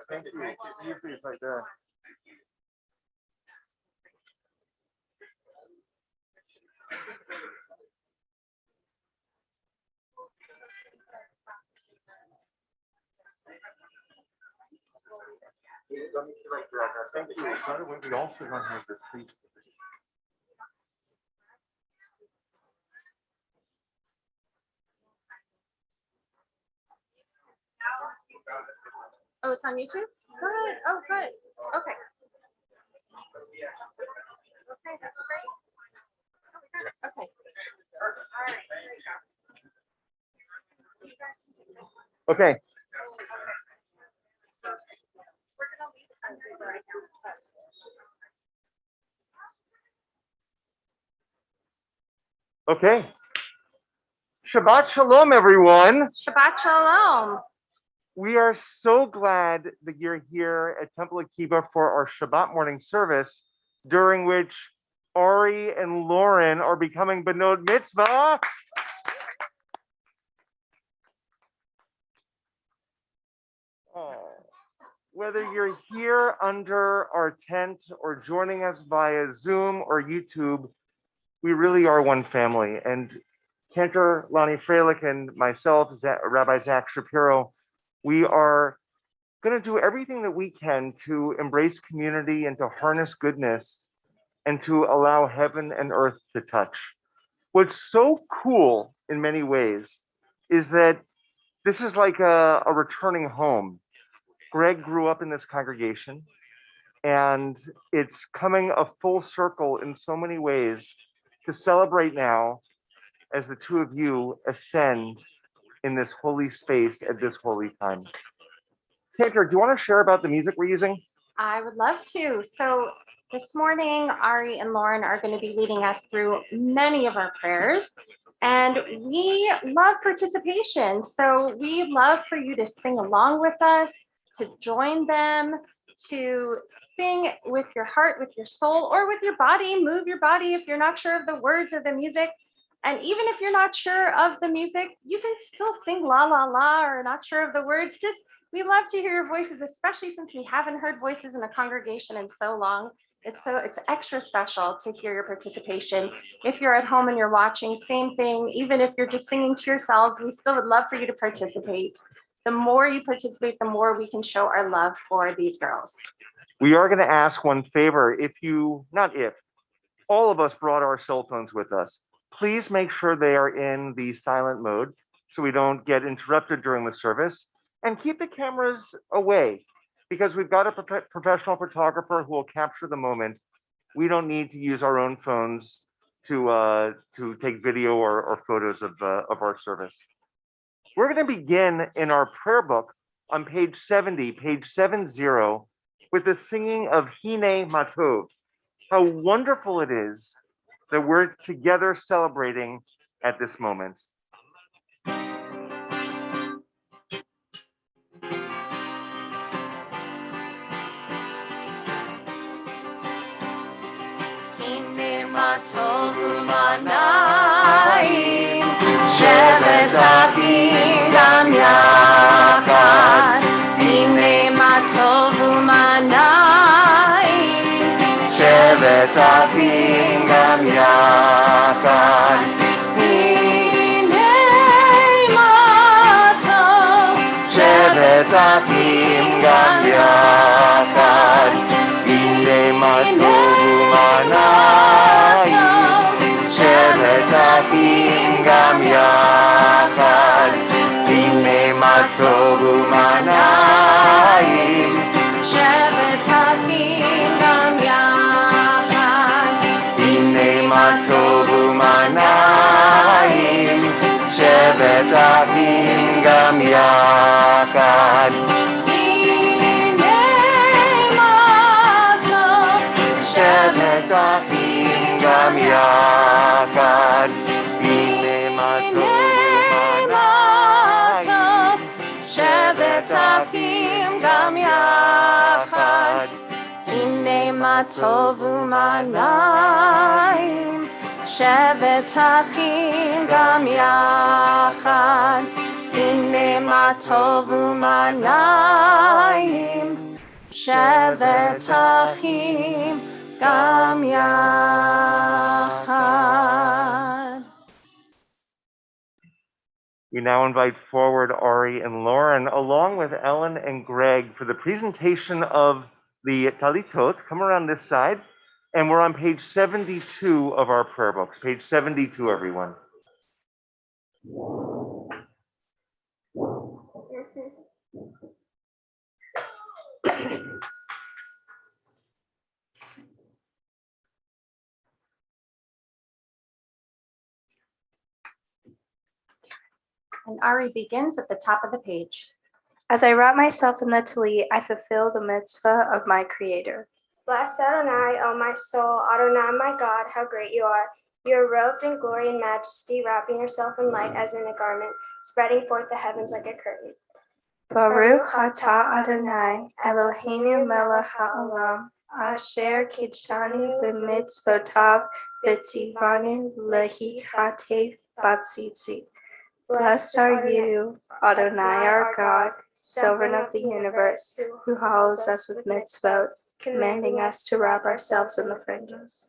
Thank you. You please right there. Thank you. By the way, we also don't have the seat. Oh, it's on YouTube? Good. Oh, good. Okay. Okay, that's great. Okay. All right. Okay. Okay. Shabbat Shalom, everyone. Shabbat Shalom. We are so glad that you're here at Temple Akiba for our Shabbat morning service, during which Ari and Lauren are becoming Benot Mitzvah. Oh. Whether you're here under our tent or joining us via Zoom or YouTube, we really are one family. And Cantor Lonnie Freilich and myself, Rabbi Zach Shapiro, we are going to do everything that we can to embrace community and to harness goodness and to allow heaven and earth to touch. What's so cool in many ways is that this is like a returning home. Greg grew up in this congregation, and it's coming a full circle in so many ways to celebrate now as the two of you ascend in this holy space at this holy time. Cantor, do you want to share about the music we're using? I would love to. So this morning, Ari and Lauren are going to be leading us through many of our prayers. And we love participation. So we love for you to sing along with us, to join them, to sing with your heart, with your soul, or with your body. Move your body if you're not sure of the words or the music. And even if you're not sure of the music, you can still sing la la la or not sure of the words. Just we love to hear your voices, especially since we haven't heard voices in a congregation in so long. It's extra special to hear your participation. If you're at home and you're watching, same thing. Even if you're just singing to yourselves, we still would love for you to participate. The more you participate, the more we can show our love for these girls. We are going to ask one favor. All of us brought our cell phones with us. Please make sure they are in the silent mode so we don't get interrupted during the service. And keep the cameras away, because we've got a professional photographer who will capture the moment. We don't need to use our own phones to take video or photos of our service. We're going to begin in our prayer book on page 70, with the singing of Hine Matov. How wonderful it is that we're together celebrating at this moment. Matov u'manayim, shevet achim gam yachad. Hine matov u'manayim, shevet achim gam yachad. Hine matov, shevet achim gam yachad. Hine matov u'manayim, shevet achim gam yachad. Hine matov u'manayim, shevet achim gam yachad. Hine matov u'manayim, shevet achim gam yachad. Shevet achim gam yachad. Hine matov, shevet achim gam yachad. Hine matov u'manayim, shevet achim gam yachad. Hine matov u'manayim, Chaim, Shevet Achim, Gam Yachad. We now invite forward Ari and Lauren, along with Ellen and Greg, for the presentation of the Talitot. Come around this side. And we're on page 72 of our prayer books. Page 72, everyone. And Ari begins at the top of the page. As I wrap myself in the Talit, I fulfill the mitzvah of my Creator. Bless Adonai, O my soul, Adonai, my God, how great you are. You are robed in glory and majesty, wrapping yourself in light as in a garment, spreading forth the heavens like a curtain. Baruch atah Adonai, Eloheinu melech haolam, asher kidshanu b'mitzvotav v'tzivanu lehitatei b'tzitzit. Blessed are you, Adonai our God, sovereign of the universe, who hallows us with mitzvot, commanding us to wrap ourselves in the fringes.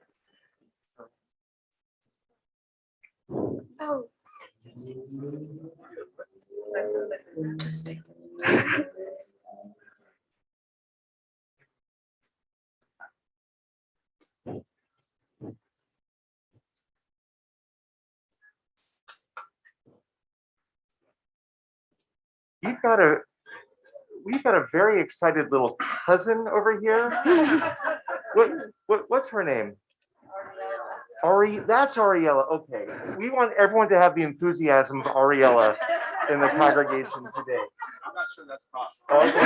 Oh. Just stay. We've got a very excited little cousin over here. What's her name? That's Ariella. Okay. We want everyone to have the enthusiasm of Ariella in the congregation today. I'm not sure that's possible. Okay.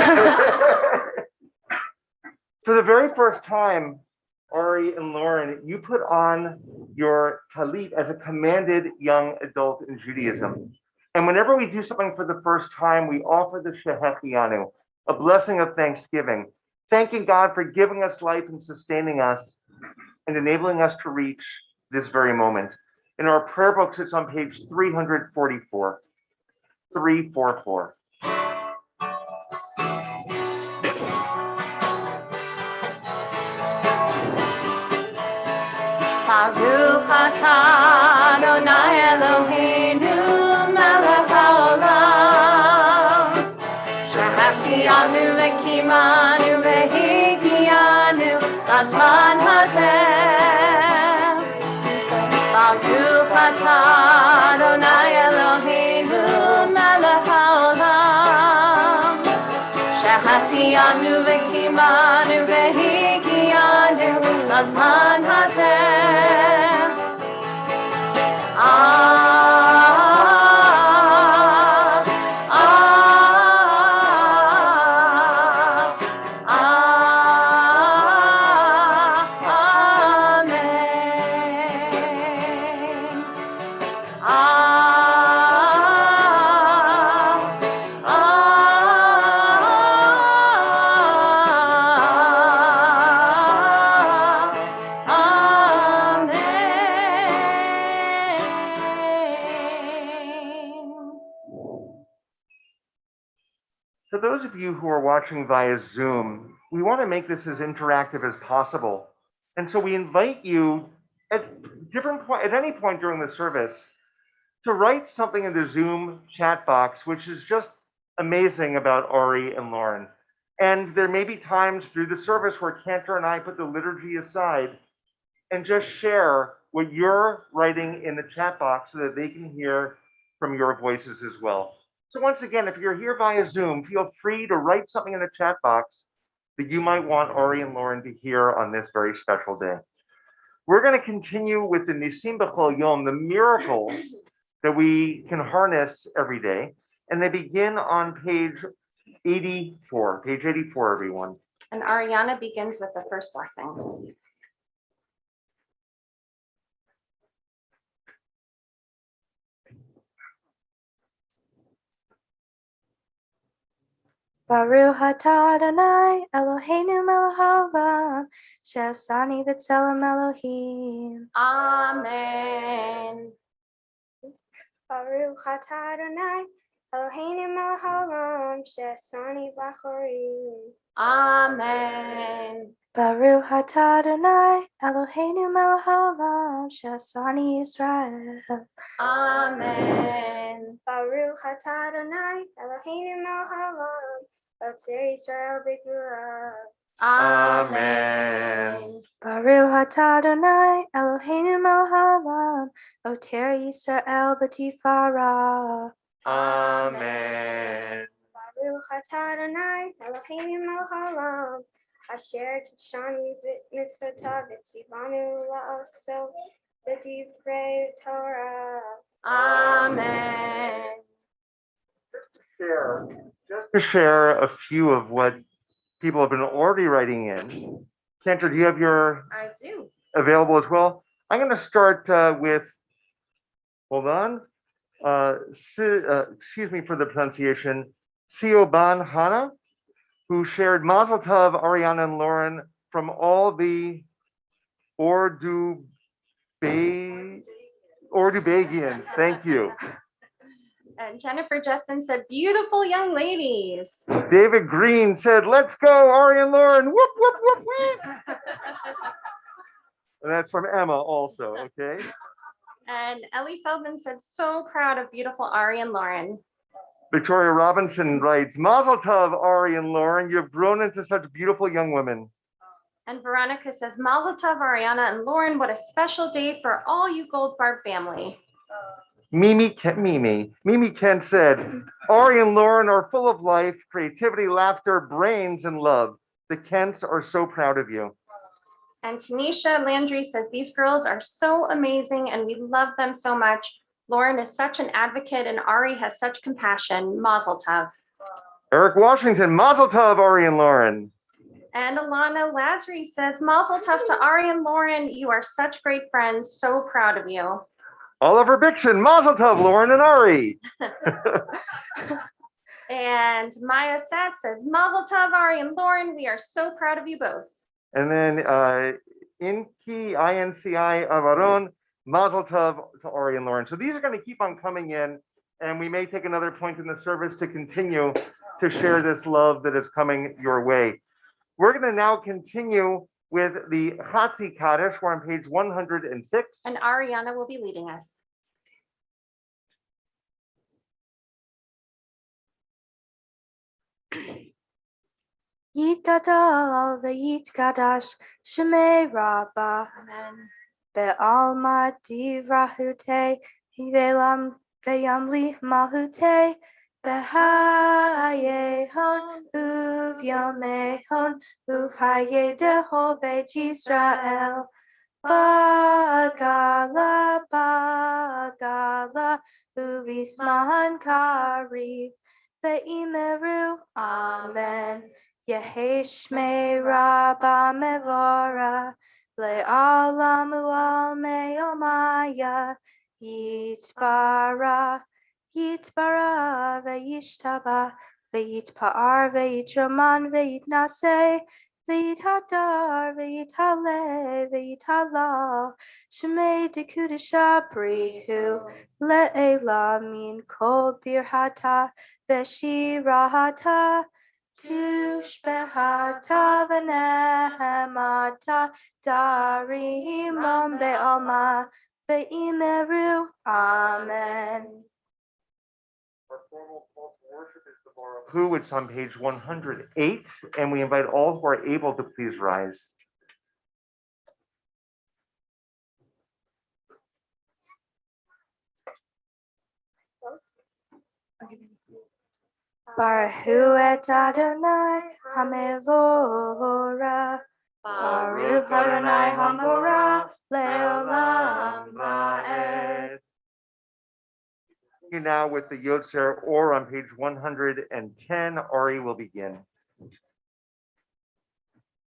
For the very first time, Ari and Lauren, you put on your talit as a commanded young adult in Judaism. And whenever we do something for the first time, we offer the Shehechianu, a blessing of thanksgiving, thanking God for giving us life and sustaining us and enabling us to reach this very moment. In our prayer books, it's on page 344. 344. Baruch atah Adonai Eloheinu melech haolam, shehachianu v'kimanu v'higianu lazman hazeh. Baruch atah Adonai Eloheinu melech haolam, shehachianu v'kimanu v'higianu lazman hazeh. For those of you who are watching via Zoom, we want to make this as interactive as possible. And so we invite you at any point during the service to write something in the Zoom chat box, which is just amazing about Ari and Lauren. And there may be times through the service where Cantor and I put the liturgy aside and just share what you're writing in the chat box so that they can hear from your voices as well. So once again, if you're here via Zoom, feel free to write something in the chat box that you might want Ari and Lauren to hear on this very special day. We're going to continue with the Nisim B'chol Yom, the miracles that we can harness every day. And they begin on page 84. Page 84, everyone. And Arianna begins with the first blessing. Baruch atah Adonai, Eloheinu melech haolam, she'asani b'tzelem Elohim. Amen. Baruch atah Adonai, Eloheinu melech haolam, she'asani b'chorim. Amen. Baruch atah Adonai, Eloheinu melech haolam, she'asani Yisrael. Amen. Baruch atah Adonai, Eloheinu melech haolam, Otzer Yisrael b'gvura. Amen. Baruch atah Adonai, Eloheinu melech haolam, Oter Yisrael b'tifara. Amen. Baruch atah Adonai, Eloheinu melech haolam, Asher kidshani b'mitzvotav v'tzivanu la'aso b'divrei Torah. Amen. Just to share a few of what people have been already writing in. Cantor, do you have your I do. available as well? I'm going to start with, hold on, excuse me for the pronunciation, Sioban Hana, who shared Mazel Tov, Arianna and Lauren from all the Ordubagians. Thank you. And Jennifer Justin said, beautiful young ladies. David Green said, let's go, Ari and Lauren. Whoop, whoop, whoop, whoop. And that's from Emma also, okay? And Ellie Feldman said, so proud of beautiful Ari and Lauren. Victoria Robinson writes, Mazel Tov, Ari and Lauren. You've grown into such beautiful young women. And Veronica says, Mazel Tov, Arianna and Lauren. What a special day for all you Goldfarb family. Mimi Kent said, Ari and Lauren are full of life, creativity, laughter, brains, and love. The Kents are so proud of you. And Tanisha Landry says, these girls are so amazing and we love them so much. Lauren is such an advocate and Ari has such compassion. Mazel Tov. Eric Washington, Mazel Tov, Ari and Lauren. And Alana Lazary says, Mazel Tov to Ari and Lauren. You are such great friends. So proud of you. Oliver Bixen, Mazel Tov, Lauren and Ari. And Maya Sat says, Mazel Tov, Ari and Lauren. We are so proud of you both. And then Inci Avaron, Mazel Tov to Ari and Lauren. So these are going to keep on coming in, and we may take another point in the service to continue to share this love that is coming your way. We're going to now continue with the Chatzi Kaddish. We're on page 106. And Arianna will be leading us. Yitgadal v'yitgadash Shemei Rabbah Amen. Be'alma divrahute Ve'lam ve'yamli mahute Be'hayehon uvyomehon uvhayedeho Beit Yisrael Bagala uvisman kariv Ve'imeru Amen Yeheshmei Rabba Mevora Le'alam U'al Me'omaya Yitbara Ve'yishtaba Ve'yitpa'ar Ve'yitraman Ve'yitnaseh Ve'yithadar Ve'yithale Ve'yithala Shemei Dekudisha Brihu Le'ela Min Kol Birhata Ve'shirahata Tushbehata v'nehemata darimam be'alma ve'imeru. Amen. Our formal call to worship is the Baruch Hu, which is on page 108, and we invite all who are able to please rise. Baruch Hu et Adonai Hamevora. Baruch Adonai Hamevora Leolam Va'ed. Now with the Yotzer Or on page 110, Ari will begin.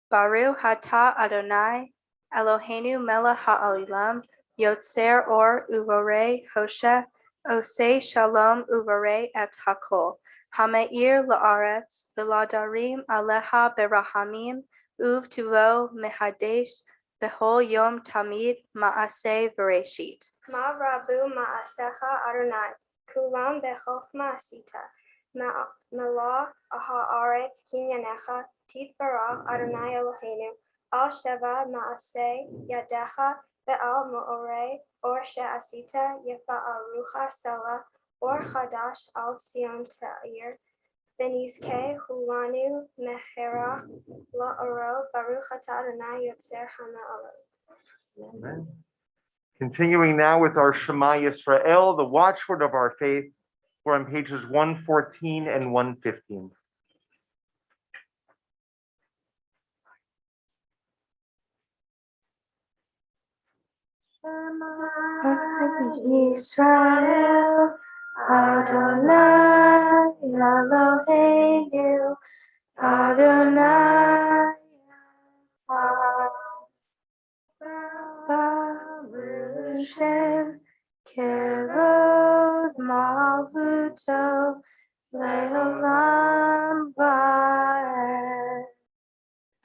Baruch Atah Adonai Eloheinu melech ha'olam Yotzer Or Uvorei Hoshe Osei Shalom Uvorei et Hakol Hameir la'aretz v'ladarim aleha berahamim uv tuvo mehadesh b'hol yom tamid ma'aseh v'reshit. Ma rabu ma'asecha Adonai, Kulam bechokma asita. Melah haaretz kinyanecha titbarach Adonai Eloheinu. Al sheva maaseh yadecha ve'al mo'orei or she'asita yefa'arucha sela or chadash al Tzion ta'ir. Benizke hulanu meherach la'oro baruch atah Adonai yotzer ha'ma'alos. Amen. Continuing now with our Shema Yisrael, the watchword of our faith. We're on pages 114 and 115. Yisrael, Adonai Eloheinu, Adonai Baruch Shem Kevod Malchuto Leolam Vaed.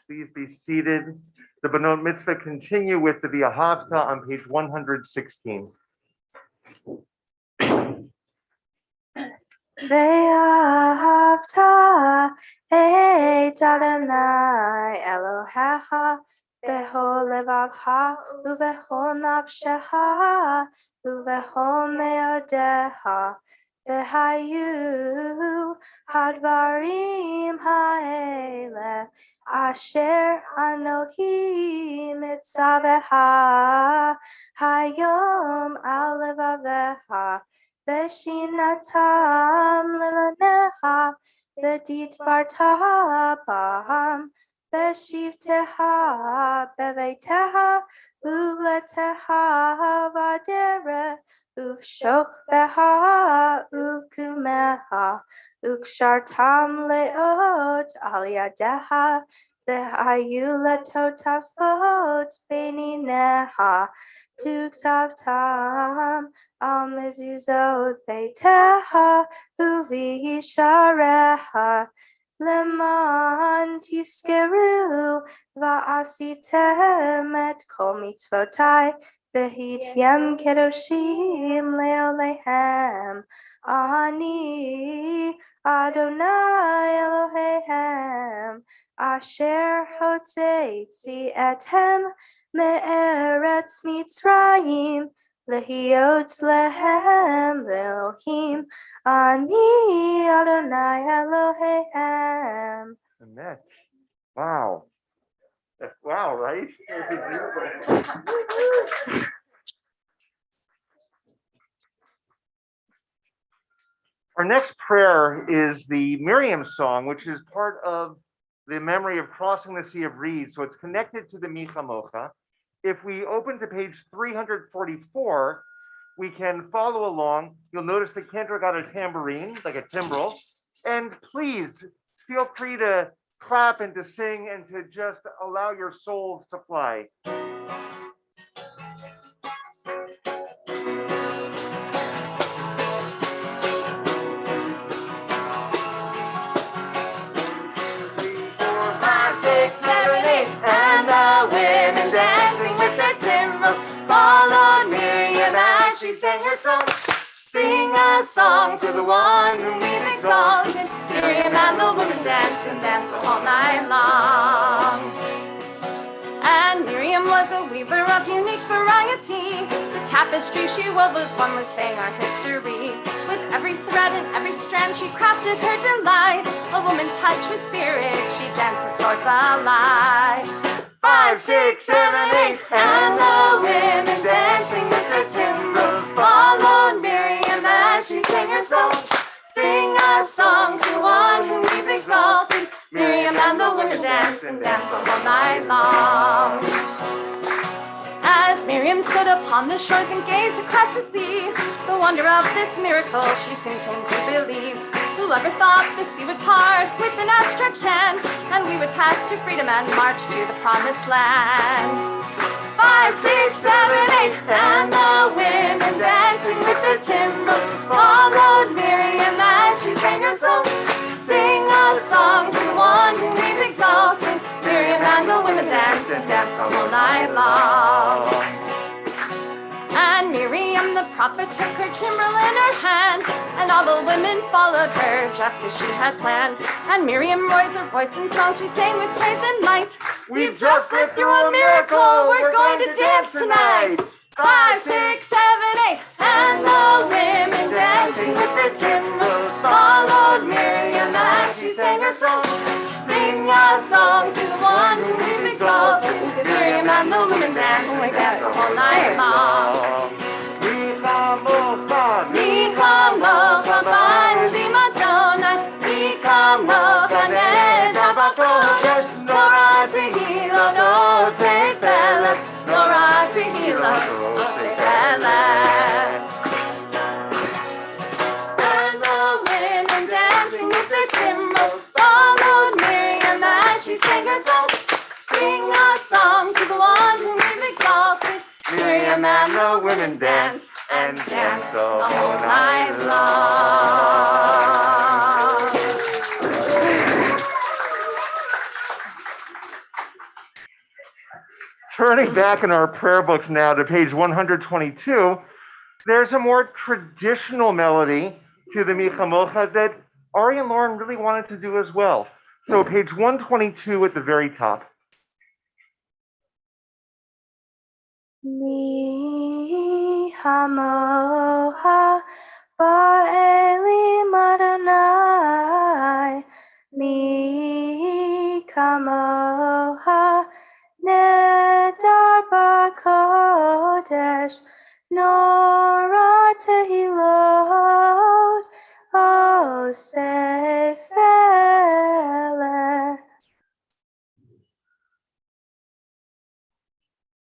Please be seated. The Benot Mitzvah continue with the V'ahavta on page 116. Ve'ahavta et Adonai Elohecha b'chol levavcha u'b'chol nafshecha u'b'chol me'odecha v'hayu hadvarim ha'ele asher anohi mitzavecha hayom al levavecha Veshinatam levanecha, veditvarta baham, veshivteha beveteha, uvleteha vadere, uvshokbeha, uvkumeha, ukshartam leot aliadeha, vehayu letotafot benineha, tuktavtam. Al mezuzot beiteha uvishareha leman tiskeru va'asitem et kol mitzvotai v'hityem kedoshim leolehem ani Adonai Elohehem asher hotzeitzi etem me'eretz Mitzrayim Lehiot lehem Elohim ani Adonai Elohehem. Amen. Wow. Wow, right? Our next prayer is the Miriam song, which is part of the memory of crossing the Sea of Reeds. So it's connected to the Micha Mocha. If we open to page 344, we can follow along. You'll notice the cantor got a tambourine, like a timbrel. And please feel free to clap and to sing and to just allow your souls to fly. And the women dancing with their timbrels followed Miriam as she sang her song. Sing a song to the one whom we've exalted. Miriam and the women danced and danced all night long. And Miriam was a weaver of unique variety. The tapestry she wove was one with saying our history. With every thread and every strand she crafted her delight. A woman touched with spirit, she dances swords alive. 5, 6, 7, 8, and the women dancing with their timbrels followed Miriam as she sang her song. Sing a song to one whom we've exalted. Miriam and the women danced and danced all night long. As Miriam stood upon the shores and gazed across the sea, the wonder of this miracle she soon came to believe. Whoever thought the sea would part with an outstretched hand, and we would pass to freedom and march to the promised land. 5, 6, 7, 8, and the women dancing with their timbrels followed Miriam as she sang her song. Sing a song to one whom we've exalted. Miriam and the women danced and danced all night long. And Miriam, the prophet took her timbrel in her hand, and all the women followed her just as she had planned. And Miriam raised her voice in song, she sang with praise and might. We've just lived through a miracle. We're going to dance tonight. 5, 6, 7, 8, and the women dancing with their timbrels followed Miriam as she sang her song. Sing a song to the one who we've exalted. Miriam and the women danced like that all night long. And the women dancing with their cymbals followed Miriam as she sang her song. Sing a song to the one whom we've exalted. Miriam and the women danced and danced the whole night long. Turning back in our prayer books now to page 122, there's a more traditional melody to the Mi Chamocha that Ari and Lauren really wanted to do as well. So page 122 at the very top. Mi hamoha ba'elim Adonai, mi kamoha nedar b'kodesh, nora tehilot osefele.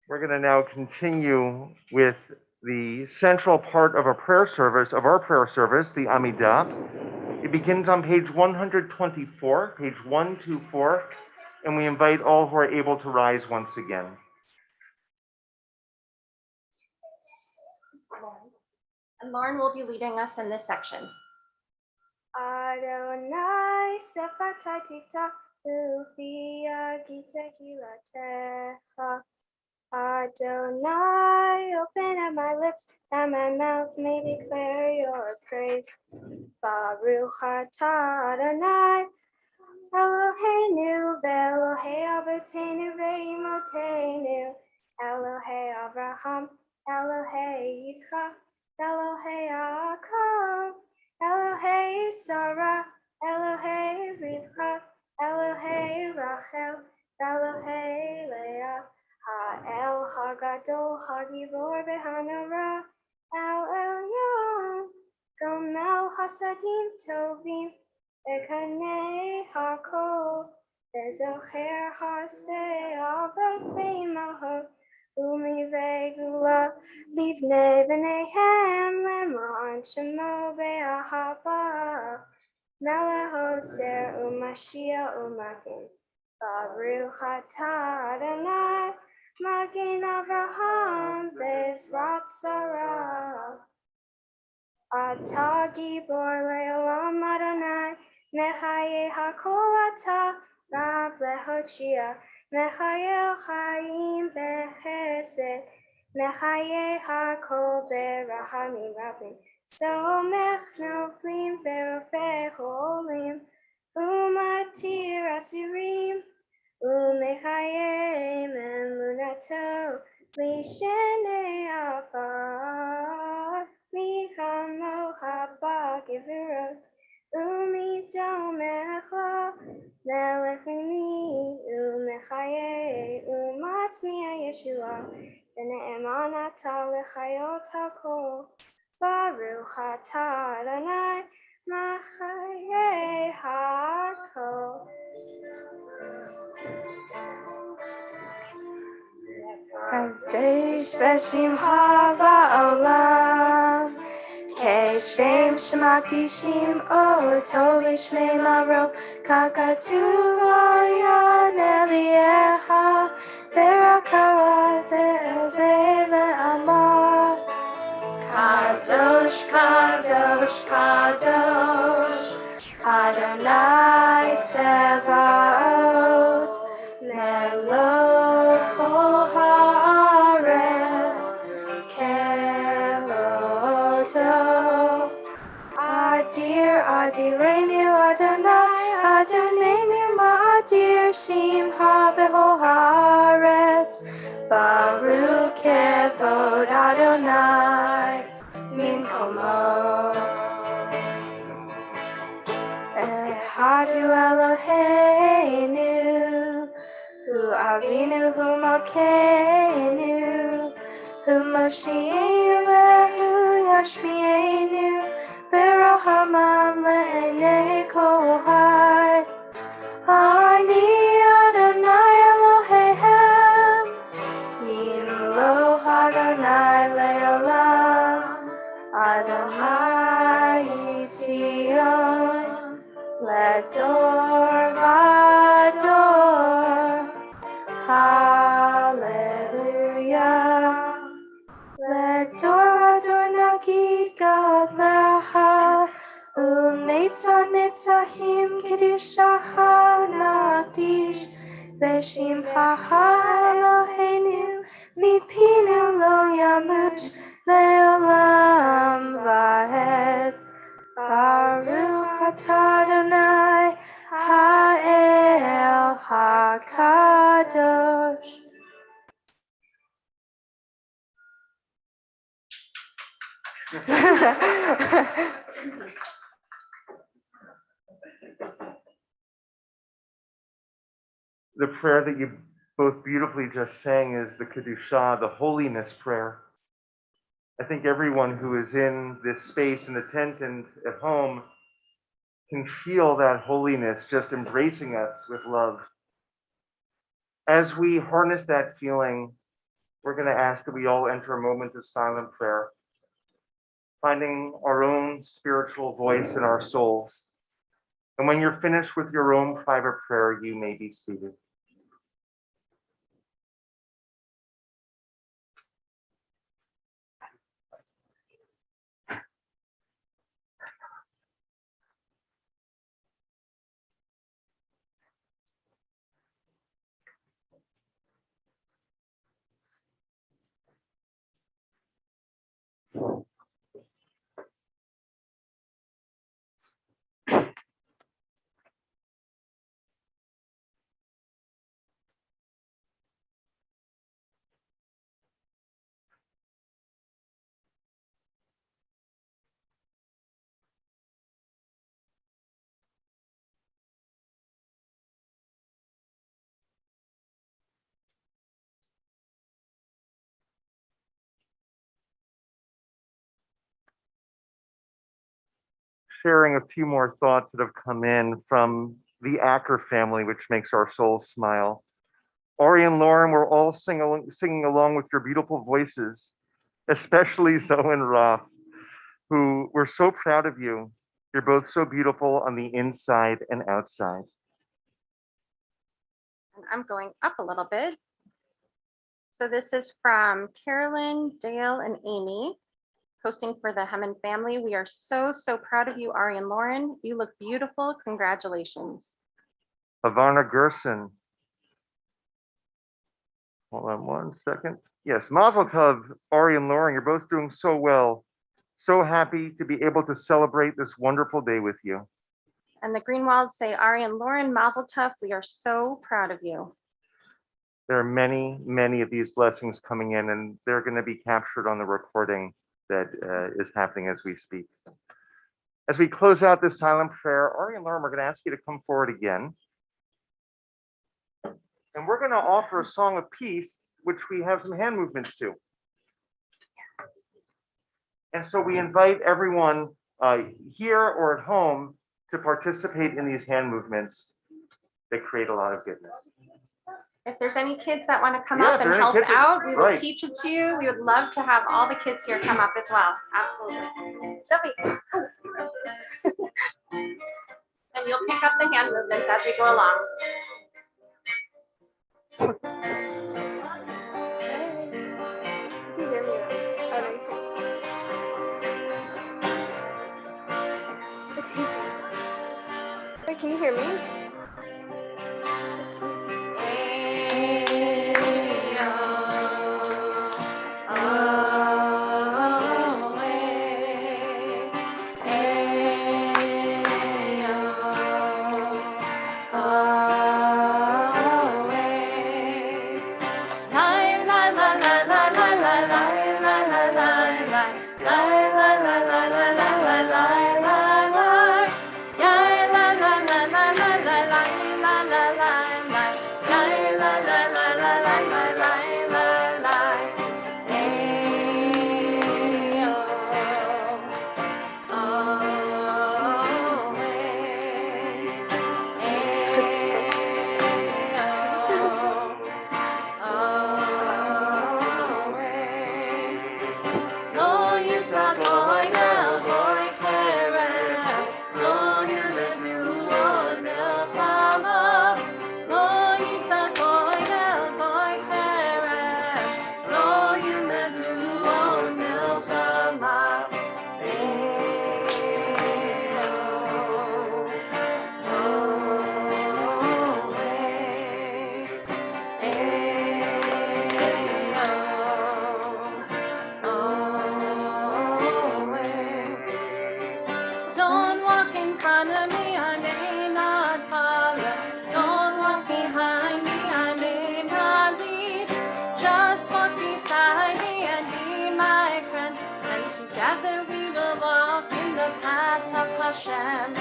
We're going to now continue with the central part of our prayer service, the Amidah. It begins on page 124, page 124, and we invite all who are able to rise once again. And Lauren will be leading us in this section. Adonai sefatai tifta ufi agita hilatecha. Adonai, open up my lips, and my mouth may declare your praise. Baruch atah Adonai, Eloheinu ve'Elohei Avotenu ve'Imotenu, Elohei Avraham, Elohei Yitzchak, Elohei Yaakov, Elohei Sarah, Elohei Rivka, Elohei Rachel, Elohei Leah. Ha'el Hagadol Hagibor Behanara El Elyon Gomel Hasadim Tovim Ekanei Hakol Bezocher Haste Avot Beimaho Umi Vegula Livne Benehem Lemon Shemo Be'ahava Melehoser Umashia Umakim Baruch atah Adonai Magen Avraham Bezrat Sarah. Atah Gibor Le'olam Adonai Mechaye Hakol Atah Rab Lehoshia Mechaye Chaim Behesed Mechaye Hakol Berahamim Rabim Somech Noflim Verofeh Holim Umatir Asirim Umechayim Emunato Lishenei Afar Mikamo Haba Gevurot Umidomecha Melechini Umechaye Umatzmiya Yeshua Bene'eman Atah Lechayot HaKol Baruch atah Adonai Machaye HaKol. Kadesh B'Shimcha Ba'olam Keshem Shemakdishim Oto B'Shmei Maro Kakatuv Ayan Eliecha Berakara Ze'ezeh Ve'amar Kadosh, Kadosh, Kadosh, Adonai Tzevaot, Melech kol haaretz, Kelos Beshim ha beho haaretz, Baruch kevod Adonai, Mimkomo. Ehadu Eloheinu, Hu Avinu Hu Malkeinu, Hu Moshienu Vehu Yashmienu, Berohamam Le'enei Kol Hai. Ani Adonai Elohehem, Yimloch Adonai Le'olam, Adonai Tzion, Ledor Vador. Hallelujah. Ledor Vador Nagid God Lecha, U'netzah Netzahim Kedushaha Nagdish, Beshimcha Eloheinu, Mipinu Lo Yamush, Le'olam Va'ed. Baruch atah Adonai Ha'el HaKadosh. The prayer that you both beautifully just sang is the Kedusha, the holiness prayer. I think everyone who is in this space, in the tent and at home, can feel that holiness just embracing us with love. As we harness that feeling, we're going to ask that we all enter a moment of silent prayer, finding our own spiritual voice in our souls. And when you're finished with your own private prayer, you may be seated. Sharing a few more thoughts that have come in from the Acker family, which makes our souls smile. Ari and Lauren were all singing along with your beautiful voices, especially Zoe and Ra, who we're so proud of you. You're both so beautiful on the inside and outside. And I'm going up a little bit. So this is from Carolyn, Dale, and Amy, posting for the Hammond family. We are so, so proud of you, Ari and Lauren. You look beautiful. Congratulations. Havana Gerson. Hold on one second. Yes, Mazel Tov, Ari and Lauren, you're both doing so well. So happy to be able to celebrate this wonderful day with you. And the Greenwalds say, Ari and Lauren, Mazel Tov. We are so proud of you. There are many, many of these blessings coming in, and they're going to be captured on the recording that is happening as we speak. As we close out this silent prayer, Ari and Lauren, we're going to ask you to come forward again. And we're going to offer a song of peace, which we have some hand movements to. And so we invite everyone here or at home to participate in these hand movements that create a lot of goodness. If there's any kids that want to come Yeah, up if there and are any help kids out, we will right. teach it to you. We would love to have all the kids here come up as well. Absolutely. Sophie. And you'll pick up the hand movements as we go along. It's easy. Wait, can you hear me? It's easy. wrath of Hashem.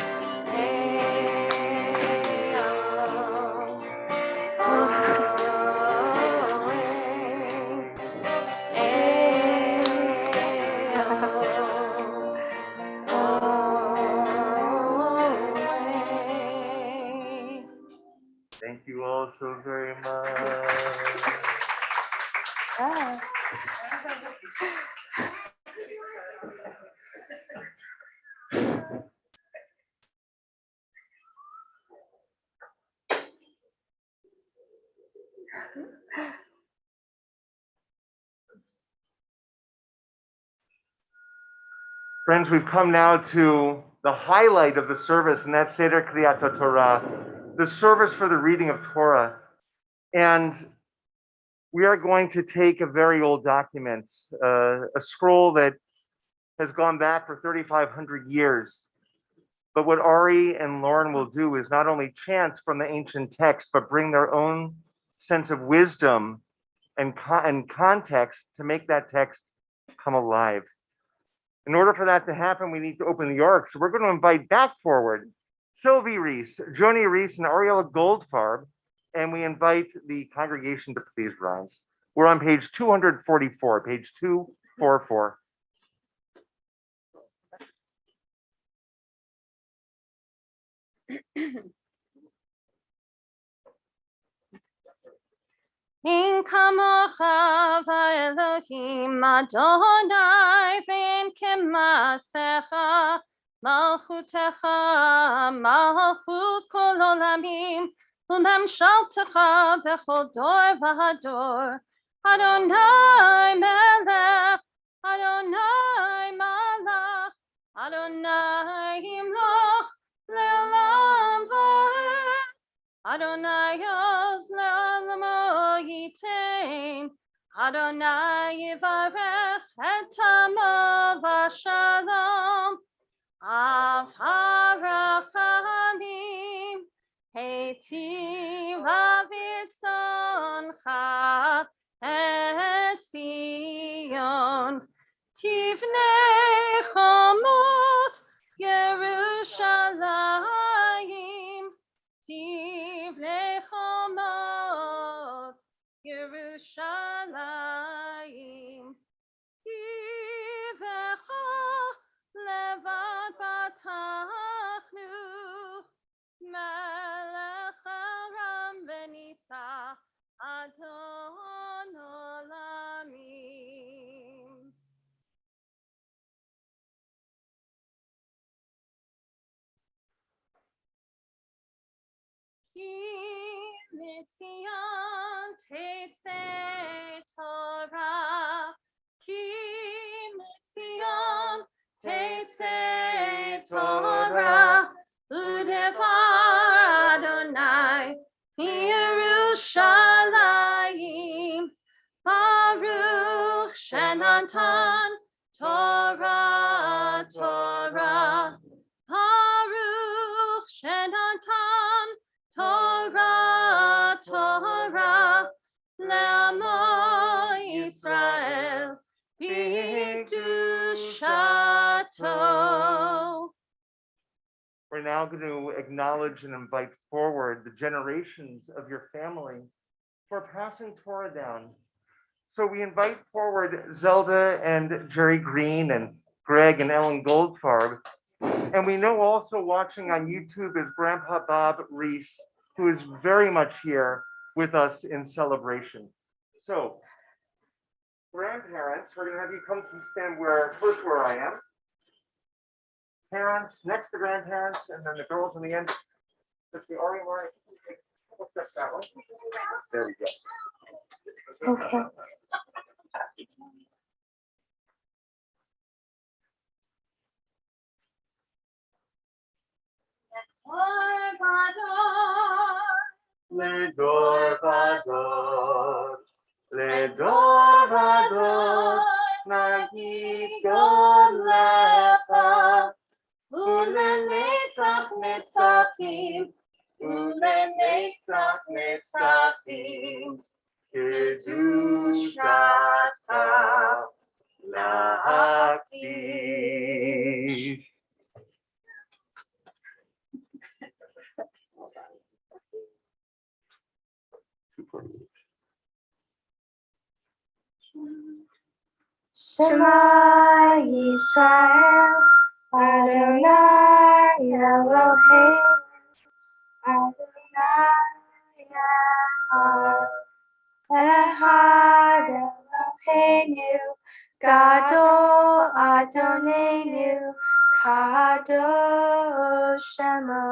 Thank you all so very much. Ah. Friends, we've come now to the highlight of the service, and that's Seder Kriyat Torah, the service for the reading of Torah. And we are going to take a very old document, a scroll that has gone back for 3,500 years. But what Ari and Lauren will do is not only chant from the ancient text, but bring their own sense of wisdom and context to make that text come alive. In order for that to happen, we need to open the ark. So we're going to invite back forward Sylvie Reese, Joni Reese, and Ariella Goldfarb, and we invite the congregation to please rise. We're on page 244, page 244. In kamocha v'Elohim Adonai v'in kemasecha malchutecha malchut kol olamim u'memshaltecha b'chol dor v'hador Adonai melech Adonai malach Adonai imloch le'olam va'ed Adonai oz le'olamo yitain, Adonai yivarech et amo v'shalom, av harachamim, heitiv avitzoncha et Zion, tivnei chomot Yerushalayim, Tivnei chomot Yerushalayim, Tivecha levad batachnu, Melech aram v'nitzach Adon olamim. Ki mitzion tetzei Torah, Ki mitzion tetzei Torah, Udevar Adonai Yerushalayim, Baruch Shenatan Torah Torah, Baruch Shenatan Torah, Torah, Lamo Yisrael, B'Kedushato. We're now going to acknowledge and invite forward the generations of your family for passing Torah down. So we invite forward Zelda and Jerry Green and Greg and Ellen Goldfarb. And we know also watching on YouTube is Grandpa Bob Reese, who is very much here with us in celebration. So, grandparents, we're going to have you come to stand first where I am. Parents, next to grandparents, and then the girls in the end. Just the Ari line. We'll step that one. There we go. Okay. Ledor vador, ledor vador, nagid lecha, ulenetzach netzachim, ulenetzach netzachim, kedushacha la'aktiv. Shema Yisrael, Adonai Elohim, Adonai Echad Eloheinu, Gadol Adonenu, Kadosh Shemo.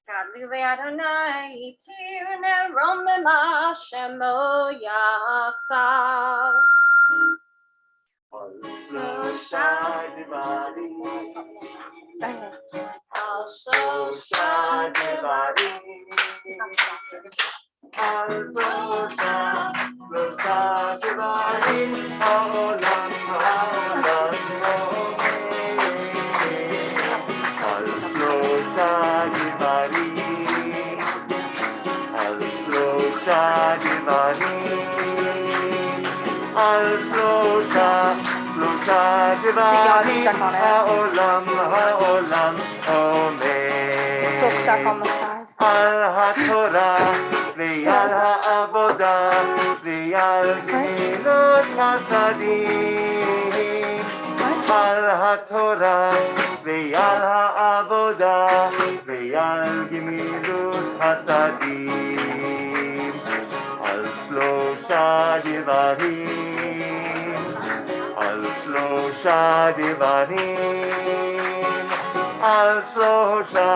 Godly Adonai, Tirne Romema Shemo Yachtav. Al Shosha Devarim. Stuck on it. It's still stuck on the side. Al HaTorah ve'al ha'avodah ve'al gemilut hasadim. Al HaTorah ve'al ha'avodah ve'al gemilut hasadim. Al shlosha devarim. Al shlosha devarim. Al shlosha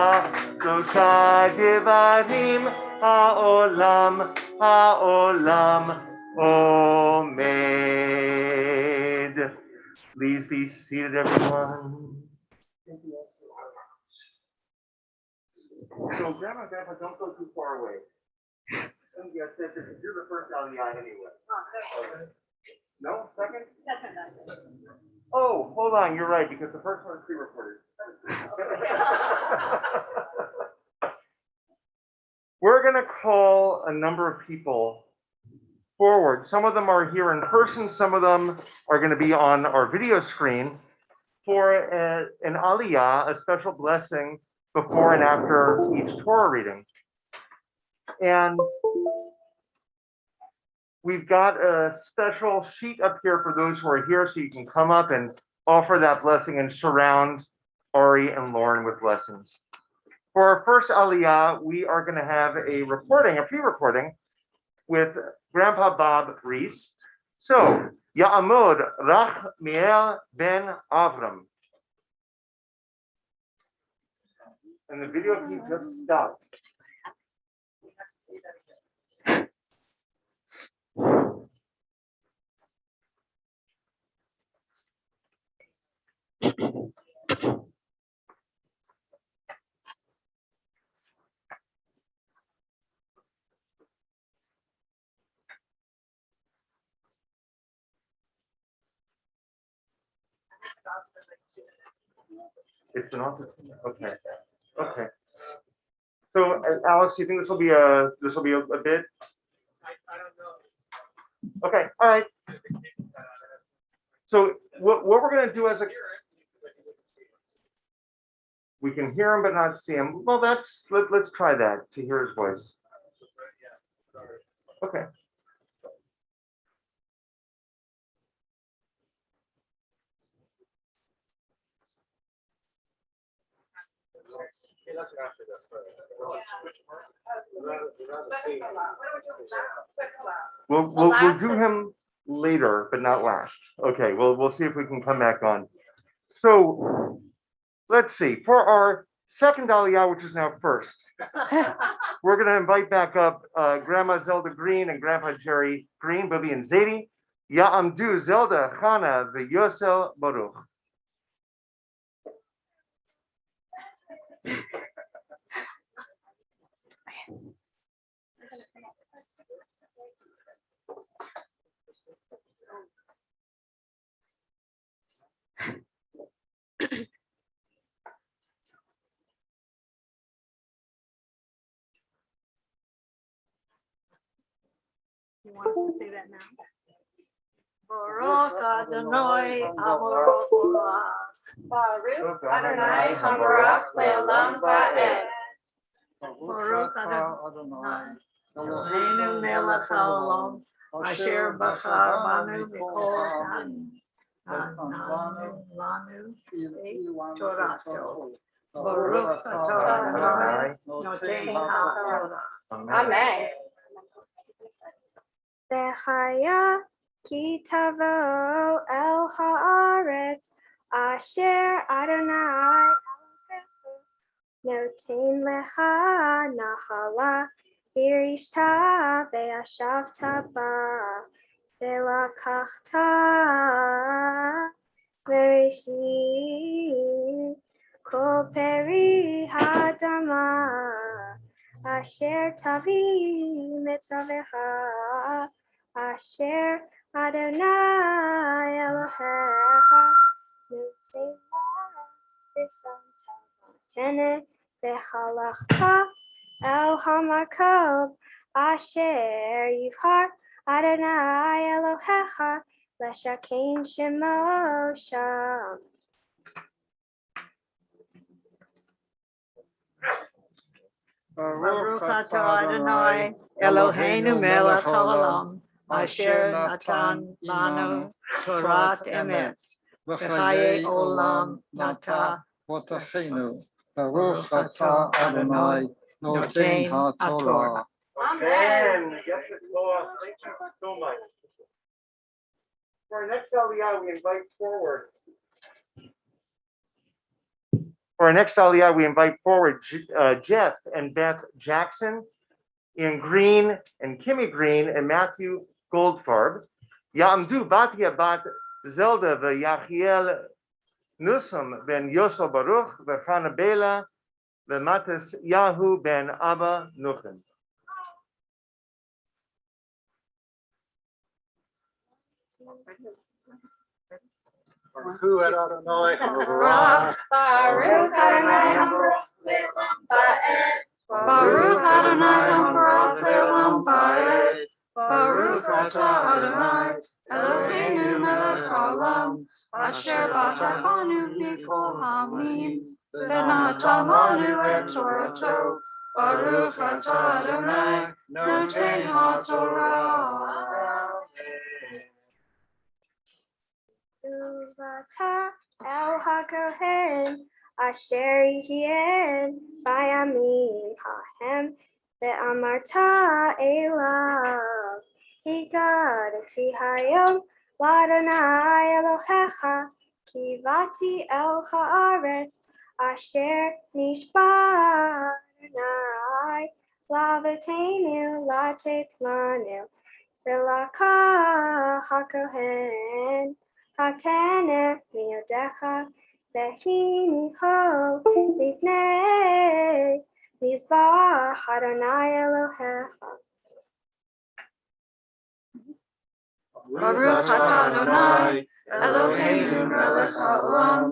devarim ha'olam omed. Please be seated, everyone. So Grandma and Grandpa, don't go too far away. Yes, you're the first Aliyah anyway. Okay. No, second? Oh, hold on, you're right, because the first one is pre-recorded. We're going to call a number of people forward. Some of them are here in person. Some of them are going to be on our video screen for an aliyah, a special blessing before and after each Torah reading. And we've got a special sheet up here for those who are here, so you can come up and offer that blessing and surround Ari and Lauren with blessings. For our first aliyah, we are going to have a pre-recording with Grandpa Bob Reese. So, Ya'amod Rach Miel Ben Avram. And the video feed just stopped. It's an office. Okay. Okay. So, Alex, you think this will be a bit? I don't know. Okay. All right. So, what we're going to do as a we can hear him but not see him. Well, let's try that to hear his voice. Okay. We'll do him later, but not last. Okay, we'll see if we can come back on. So let's see. For our second aliyah, which is now first, we're going to invite back up Grandma Zelda Green and Grandpa Jerry Green, Bubby and Zadie. Ya'amdu Zelda Chana v'Yosel Baruch. He wants to say that now. Baruch Adonai Habarach Olam. Baruch Adonai Habarach Le'olam Va'ed. Baruch Adonai Eloheinu melech haolam, asher bachar banu mikol lanu torato. Baruch atah Adonai noten haTorah. Amen. V'chaya ki tavo el haaretz asher Adonai Elohecha noten lecha nahala irishta ve'ashavta ba ve'lakachta verishit kol peri hadama asher tavi mitzavecha asher Adonai Elohecha notena v'samta tenet v'halachta el hamakom asher yivhar Adonai Elohecha l'shakein shemo sham. Baruch atah Adonai Eloheinu melech haolam, asher natan lanu Torat emet, v'chaye olam nata v'tachenu. Baruch atah Adonai noten haTorah. Amen. Yes, Lord. Thank you so much. For our next Aliyah, we invite forward. For our next Aliyah, we invite forward Jeff and Beth Jackson, Ian Green and Kimmy Green, and Matthew Goldfarb. Ya'amdu Batia Bat Zelda v'Yachiel Nusum ben Yosel Baruch v'Chana Bela v'Matas Yahu ben Abba Nuchin. Baruch Adonai Baruch Adonai Baruch Adonai Baruch Leolam Vaed. Baruch atah Adonai Eloheinu melech haolam, asher bata banu mikol hamim, v'nata manu et Torato. Baruch atah Adonai noten haTorah. Uvata el hakohen asher yihien bayamim hahem ve'amarta elav higadati hayom l'Adonai Elohecha kivati el haaretz asher nishba Adonai lavatenu latet lanu velaka hakohen Hatana miodecha vehini ho livnei mizbah Adonai Elohecha. Baruch atah Adonai Eloheinu melech haolam,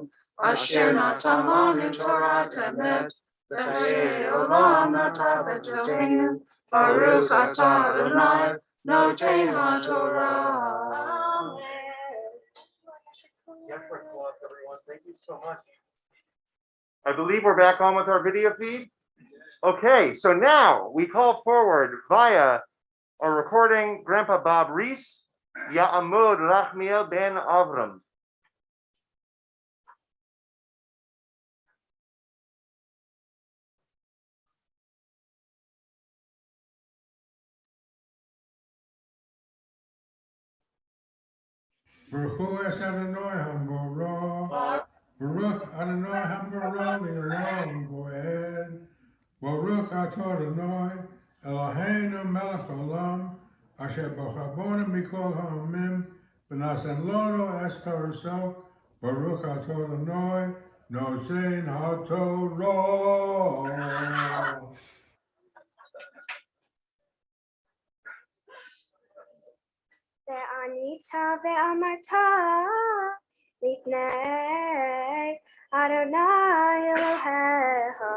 asher natan lanu Torat emet, v'chaye olam nata b'tokeinu. Baruch atah Adonai noten haTorah. Yes, everyone. Thank you so much. I believe we're back on with our video feed. Okay, so now we call forward via our recording Grandpa Bob Reese, Ya'amud Rachmiel ben Avram. Baruch es Adonai Hamborah. Baruch Adonai Hamborah Leolam Boed. Baruch atah Adonai Eloheinu melech haolam, asher b'chabonu mikol ha'amim, v'nasan lanu es Toraso. Baruch atah Adonai noten haTorah. Ve'anita ve'amarta lifnei Adonai Elohecha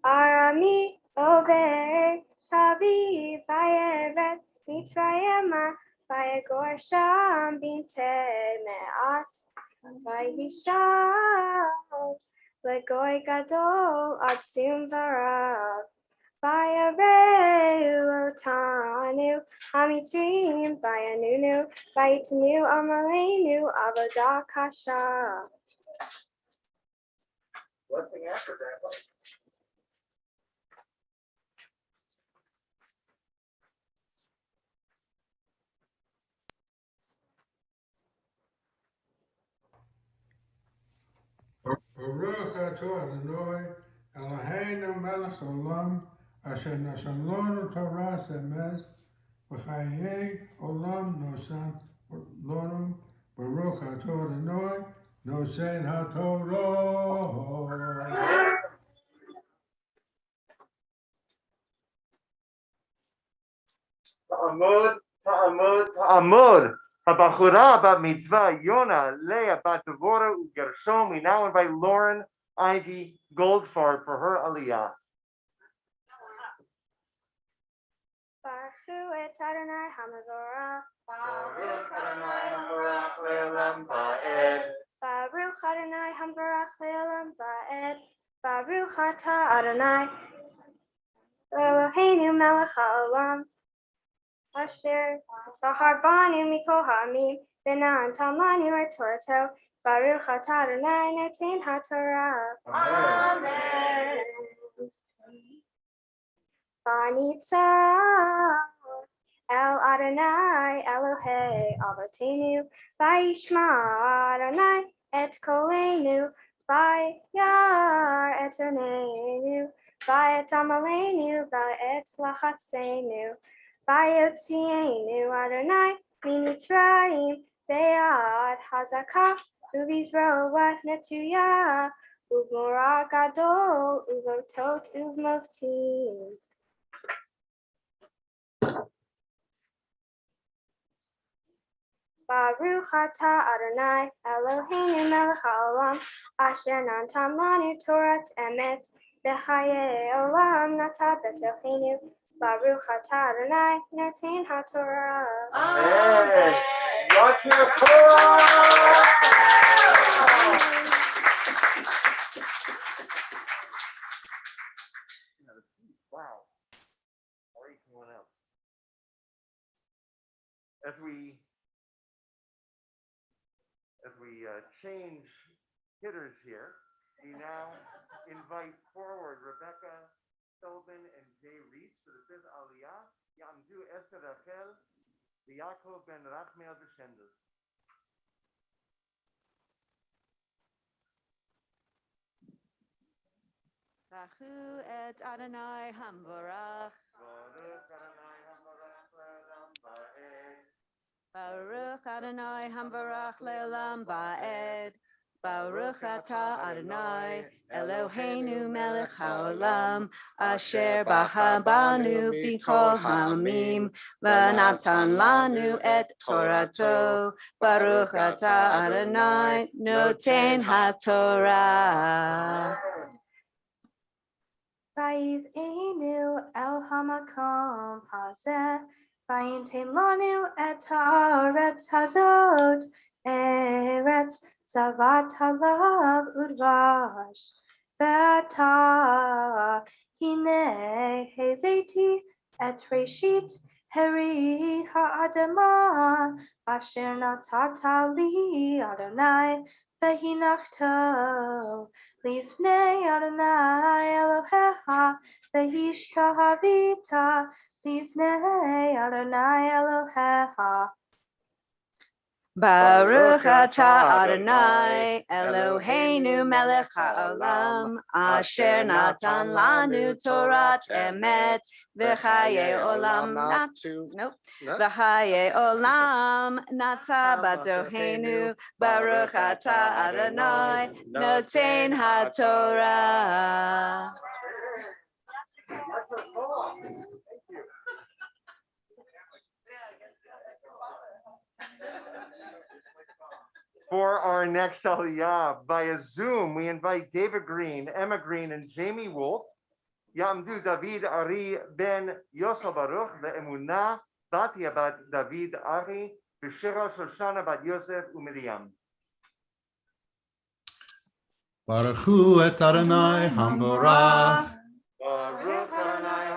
arami ovei tavi vayeret mitzrayema vayagor sham binte me'at vayishal legoy gadol atzim varav Vayareu Tanu, Hamitrim, Vayanunu, Vayitanu, Amalenu, Avodah Kasha. Blessing after that. Baruch atah Adonai, Eloheinu melech olam, asher natan lanu Torah emes, v'chayei olam nosan lanu. Baruch atah Adonai, nosen haTorah. Ta'amud. Habachura bat mitzvah, Yona, Leah bat Devora, Ugershom. We now invite Lauren Ivy Goldfarb for her aliyah. Baruch et Adonai Hamavorah. Baruch Adonai Habarach Le'olam Va'ed. Baruch Adonai Hamvarach Le'olam Va'ed. Baruch Atah Adonai Eloheinu Melech HaOlam Asher Bahar Banu Mikol Ha'amim V'na'atan Lanu et Torato. Baruch Atah Adonai Noten HaTorah. Amen. Banitza El Adonai Elohei Avotenu Vayishma Adonai et Kolenu Vayar et Onenu Vayet Amalenu Vayet Lachatzenu Vayotzienu Adonai Mimitzrayim Be'ad Hazakah Uvizro Netuya Uvmora Gadol Uvotot Uvmoftim. Baruch atah Adonai Eloheinu melech haolam asher natan lanu Torat emet v'chayei olam nata b'tochenu. Baruch atah Adonai noten haTorah. Amen. Wow. Or anyone else. As we change hitters here, we now invite forward Rebecca Sullivan and Jay Reese for the fifth aliyah. Yamdu Esther Rachel, Yaakov ben Rachmel descendants. Baruch et Adonai Hamvarach. Baruch Adonai Hamvarach Le'olam Va'ed. Baruch atah Adonai Eloheinu melech haolam asher bahar banu b'kol ha'amim v'natan lanu et Torato. Baruch atah Adonai noten haTorah. Vayiv'enu el hamakom hazeh, vayintein lanu et haaretz hazot, eretz zavat halav udvash, ve'ata hine heveti et reshit heri ha'adamah, asher natata li Adonai, ve'hinachto Lifnei Adonai Elohecha, v'hishtahavita Lifnei Adonai Elohecha. Baruch atah Adonai Eloheinu melech haolam asher natan lanu Torat emet v'chayei olam v'chayei olam nata batohenu. Baruch atah Adonai noten haTorah. For our next aliyah, via Zoom, we invite David Green, Emma Green, and Jamie Wolf. Yamdu David Ari ben Yosel Baruch ve'emunah Batia bat David Ari v'Shira Shoshana bat Yosef u'Miriam. Baruch hu et Adonai Hamvorach. Baruch Adonai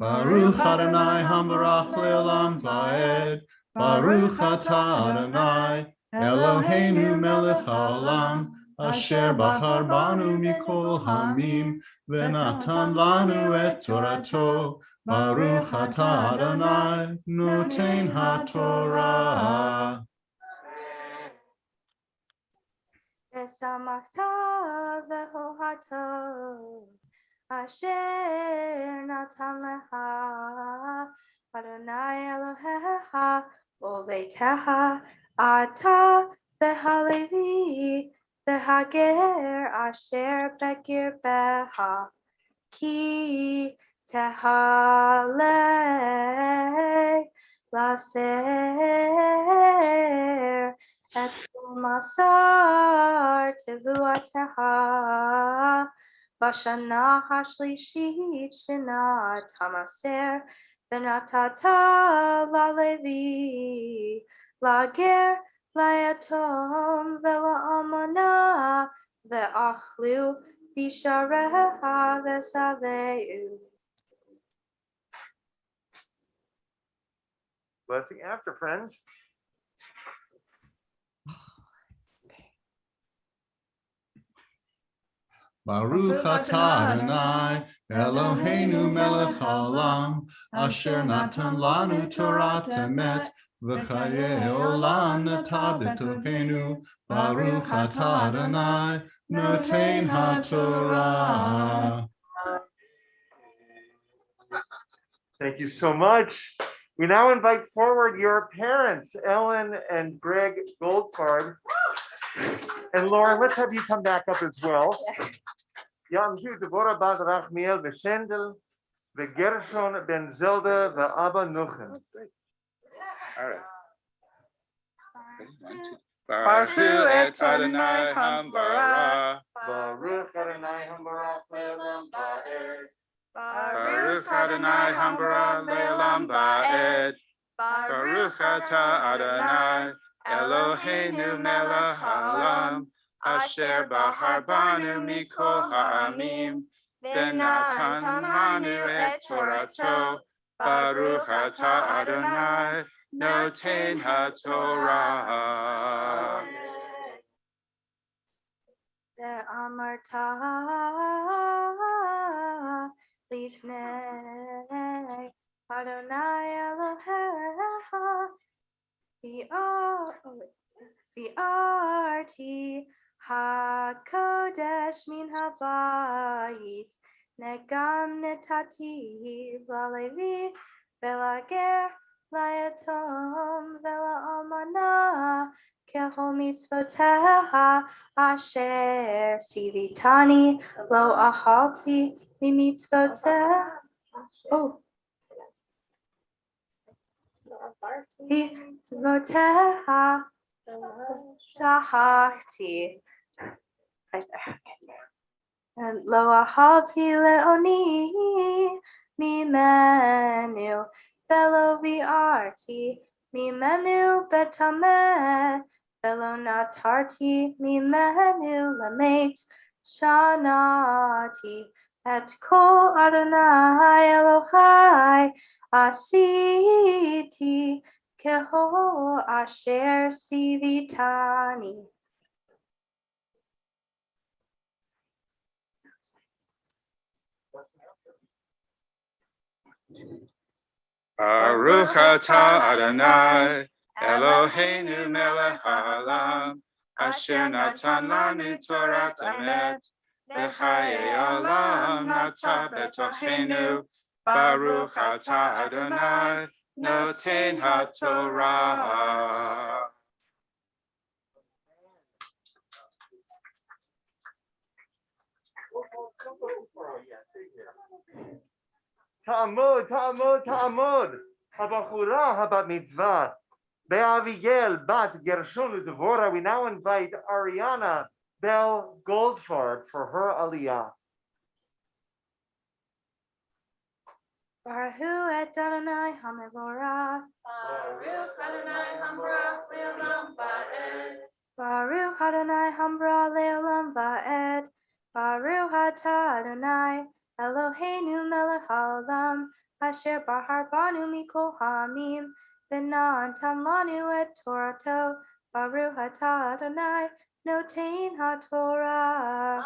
Baruch Adonai Hambarach Leolam Vaed. Baruch Atah Adonai Eloheinu melech haolam asher bachar banu mikol hamim v'natan lanu et torato. Baruch Atah Adonai noten haTorah. Vesamachta vehohato asher natan lecha Adonai Elohecha ubeitecha ata v'halevi v'hager asher bekir beha ki tehale laser et masar tevuateha bashana hashlishit shenat hamaser benatata lalevi lager layatom vela amana ve'achlu bishareha vesaveu. Blessing after, friends. Baruch atah Adonai Eloheinu melech haolam asher natan lanu Torah emet v'chayei olam nata b'tochenu. Baruch atah Adonai noten haTorah. Thank you so much. We now invite forward your parents, Ellen and Greg Goldfarb. And Lauren, let's have you come back up as well. Yam Hu Devorah Bad Rachmiel Veshendel, Gershon Ben Zelda, Abba Nuchen. All right. Baruch et Adonai Hambara. Baruch Adonai Hambarach Le'olam Va'ed. Baruch Adonai Hambara Le'olam Va'ed. Baruch Atah Adonai Eloheinu melech haolam asher bahar banu mikol ha'amim v'natan lanu et torato. Baruch Atah Adonai noten haTorah. Ve'amarta lifnei Adonai Elohecha v'arti hakodesh min habayit negam netati v'alevi v'lager layatom v'laamana keho mitzvoteha asher sivitani lo ahalti mimitzvoteha. Oh. Mitzvoteha shahachti. Right there. And lo ahalti leoni mimenu velo viarti mimenu betameh velo natarti mimenu lamet shanati et kol Adonai Elohai asiti keho asher sivitani. Baruch atah Adonai Eloheinu melech haolam asher natan lanu Torah emet v'chayei olam nata b'tochenu. Baruch atah Adonai noten haTorah. Talmud, Talmud, Talmud. Habachura, Habat Mitzvah. Be'aviel, Bat Gershon Devorah. We now invite Arianna Bell Goldfarb for her aliyah. Baruch et Adonai HaMevorach. Baruch Adonai Hambarach Leolam Va'ed. Baruch Adonai Hambra Leolam Va'ed. Baruch Atah Adonai Eloheinu melech haolam Asher bahar banu mikol hamim. V'na'an tam lanu et Torato. Baruch atah Adonai notein haTorah.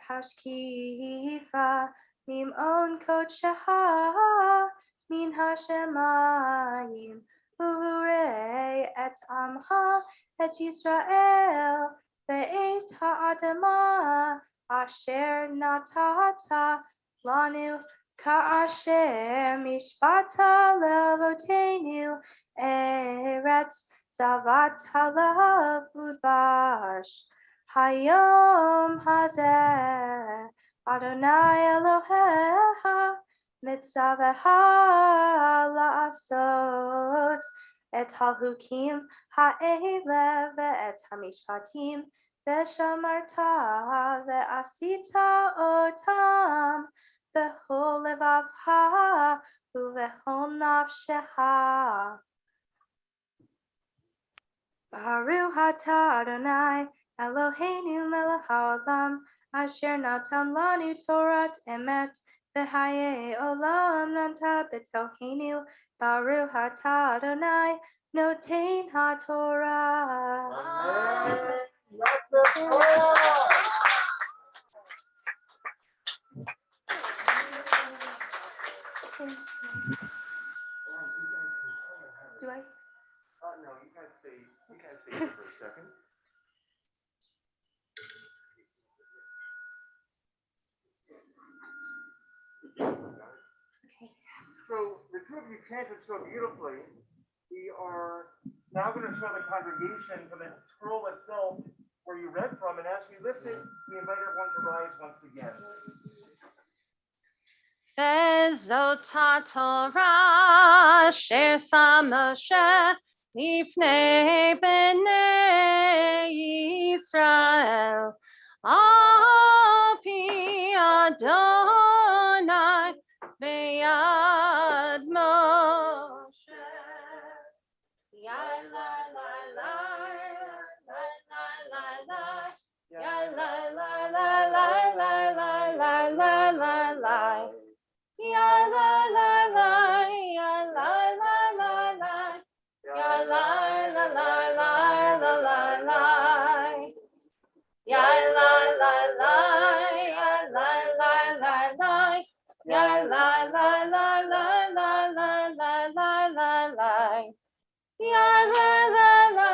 Hashkifa mim'on kodsheha min hashemayim uvrei et amha et Yisrael ve'et ha'adamah asher natata lanu ka'asher mishpata levoteinu eretz zavat halav udvash. Hayom hazeh Adonai Elohecha mitzavecha la'asot et hahukim ha'elev ve'et hamishpatim ve'shamarta ve'asita otam b'chol levavcha u'v'chol nafshecha. Baruch atah Adonai Eloheinu melech haolam asher natan lanu Torat emet v'hayei olam nata b'tochenu. Baruch atah Adonai notein haTorah. Do I? No, you guys stay here for a second. So the two of you chanted so beautifully. We are now going to show the congregation from the scroll itself where you read from, and as we lift it, we invite everyone to rise once again. Vezot Torah sher Moshe lifnei bnei Yisrael al pi Adonai beyad Moshe. Ya la la la la la la ya la la la la la la la la la la. Ya la la la, ya la la la la, ya la la la la la la la. Ya la la la, ya la la la la, ya la la la la la la la la la la. Ya la la la,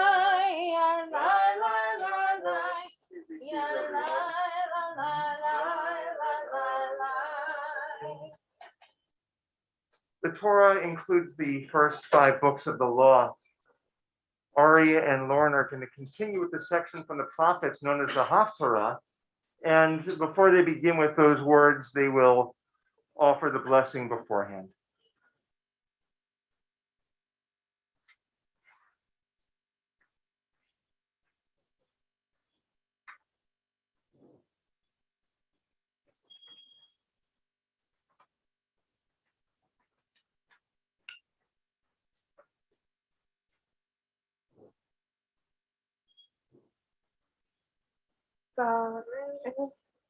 ya la la la la, ya la la la la la la la. The Torah includes the first 5 books of the law. Ari and Lauren are going to continue with the section from the prophets known as the Haftarah. And before they begin with those words, they will offer the blessing beforehand.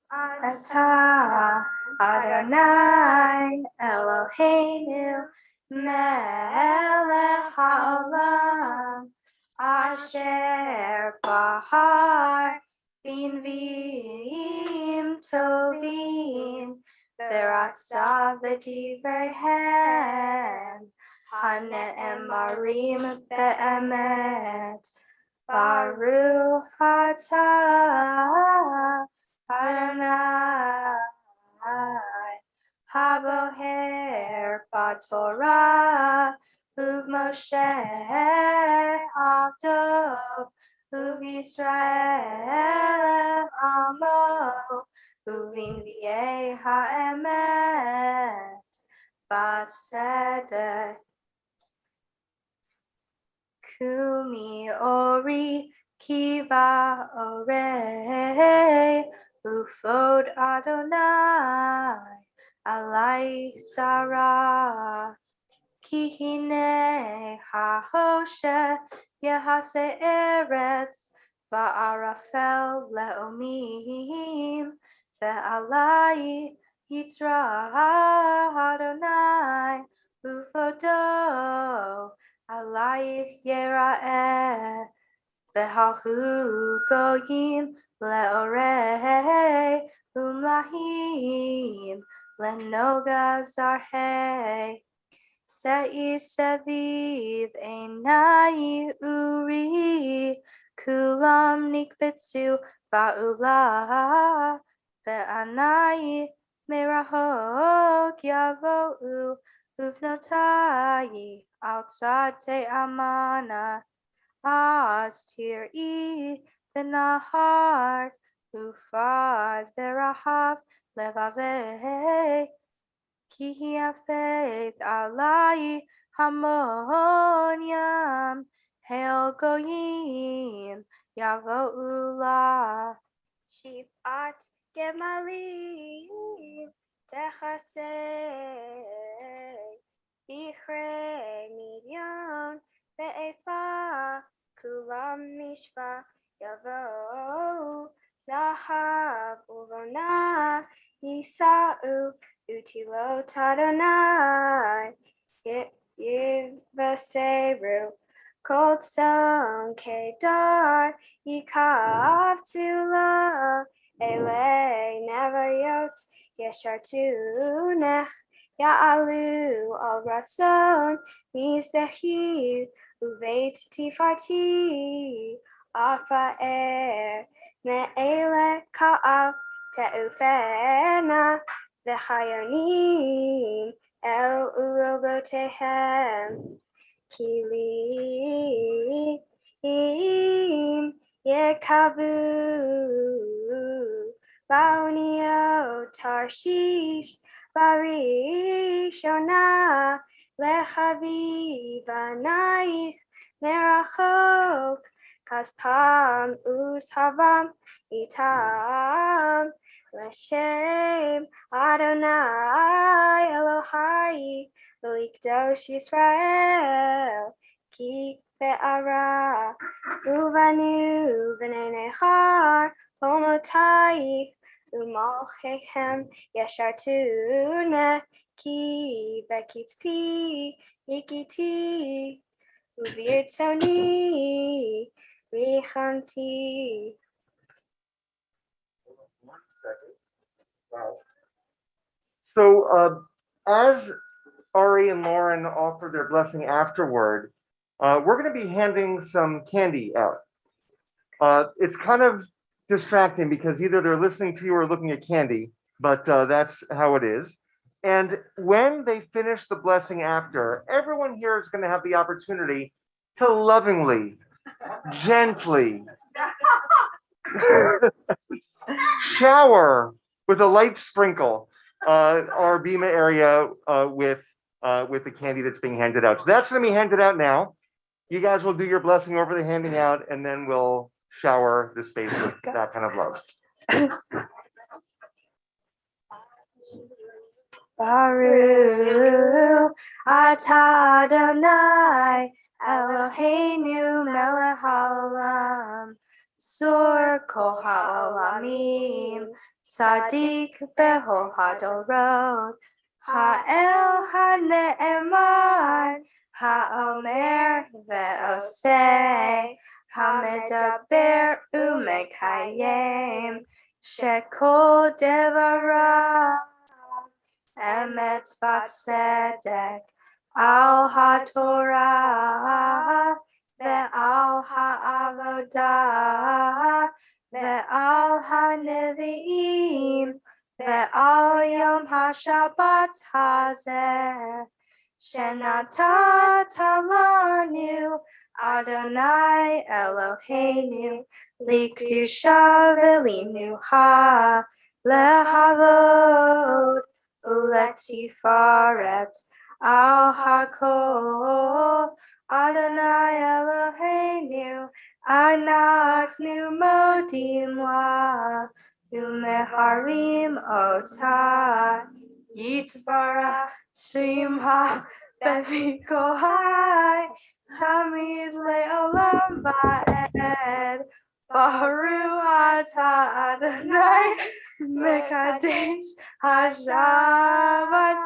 Atah Adonai Eloheinu melech haolam asher bahar b'nviim tovim v'ratza v'divreihem hane'emarim be'emet. Baruch atah Adonai haboher b'Torah u'Moshe avdo u'Yisrael amo u'v'nvi'ei ha'emet b'tzedek. Kumi ori kiva orei ufod Adonai alai sarah kihine hahoshe yehase eretz ba'arafel leomim ve'alai Yitra Adonai ufodo alayich yera'eh ve'hahu goyim le'orei umlahim lenoga zarhei Sei seviv einai uri kulam nikbetsu ba'ula ve'anai merahok yavo'u uvnotai outside te amana as tir'i benahar ufad verahav levaveh Ki hafez alai hamonyam Hail goyim yavo'u la Shiv'at gemalim techasei Bichrei midyon ve'efa kulam mishva yavo zahav uvona yisa'u utilot Adonai yivaseru kol tzon kedar Yikavtula ele nevayot yeshartunech ya'alu al ratzon mizbechi uveit tifarti afa'er me'ele ka'al te'ufena v'chayonim el urobotehem kili Yekabu Baunio Tarshish Barishona Lechaviva Naich Merachok Kaspam Ushavam Itam Leshem Adonai Elohai Likdosh Yisrael Ki Be'ara Uvanu B'nei Nechar Homotai Umalchechem Yeshartune Ki Bekitzpi Yikiti Uvirtzoni Richamti. So as Ari and Lauren offer their blessing afterward, we're going to be handing some candy out. It's kind of distracting because either they're listening to you or looking at candy, but that's how it is. And when they finish the blessing after, everyone here is going to have the opportunity to lovingly, gently shower with a light sprinkle our Bima area with the candy that's being handed out. So that's going to be handed out now. You guys will do your blessing over the handing out, and then we'll shower the space with that kind of love. Baruch atah Adonai Eloheinu melech haolam Sur kol ha'olamim Sadik beho hadorot Ha'el ha'ne'emar Ha'omer ve'oseh Ha'medaber u'mekayem Shekol devarav Emet v'tzedek al haTorah ve'al ha'avodah ve'al ha'nevi'im ve'al yom ha'shabbat hazeh shenatata lanu Adonai Eloheinu likdusha ve'linuha lehavod Uletifaret al hakol Adonai Eloheinu Anachnu modim la Umeharim ota Yitzbarach Shimha Bevikohai Tamid le'olam va'ed Baruch atah Adonai Mekadesh Hashabbat.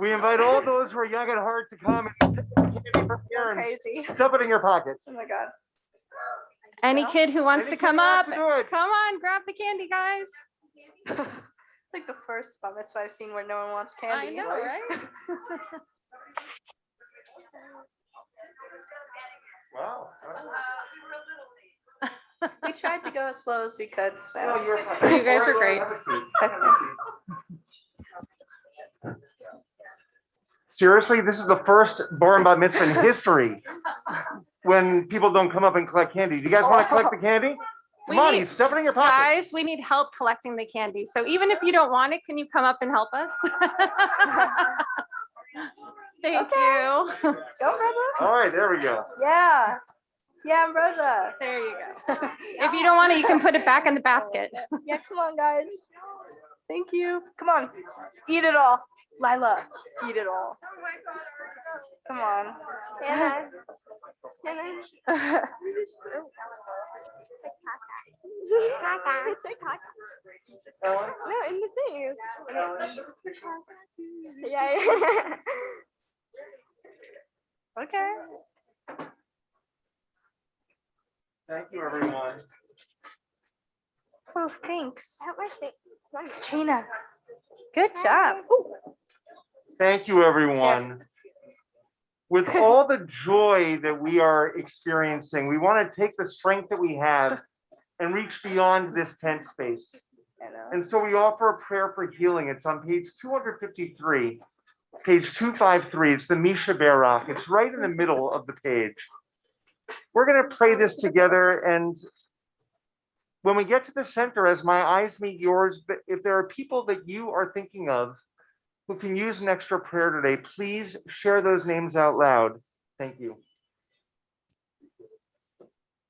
We invite all those who are young at heart to come and take the candy from here and Crazy. stuff it in your pockets. Oh my God. Any kid who wants Any to kid come who up, wants to do it. come on, grab the candy, guys. Like the first bar mitzvah I've seen where no one wants I candy. know, right? Wow. We tried to go as slow as we could, so. Oh, you're fine. You guys are great. Have a seat. Seriously, this is the first bar and bat mitzvah in history when people don't come up and collect candy. Do you guys want to collect the candy? We Come on, need- you stuff it in your pocket. Guys, we need help collecting the candy. So even if you don't want it, can you come up and help us? Thank you. Go, brother. All right, there we go. Yeah. Yeah, Ambrosia. There you go. If you don't want it, you can put it back in the basket. Yeah, come on, guys. Thank you. Come on. Eat it all. Lila, eat it all. Come on. Hannah. It's a caca. Ellen? No, in the thing. Yeah. Okay. Thank you, everyone. Oh, thanks. I hope my face. Trina. Good job. Ooh. Thank you, everyone. With all the joy that we are experiencing, we want to take the strength that we have and reach beyond this tent space. And so we offer a prayer for healing. It's on page 253, page 253. It's the Misha Berach. It's right in the middle of the page. We're going to pray this together. And when we get to the center, as my eyes meet yours, if there are people that you are thinking of who can use an extra prayer today, please share those names out loud. Thank you.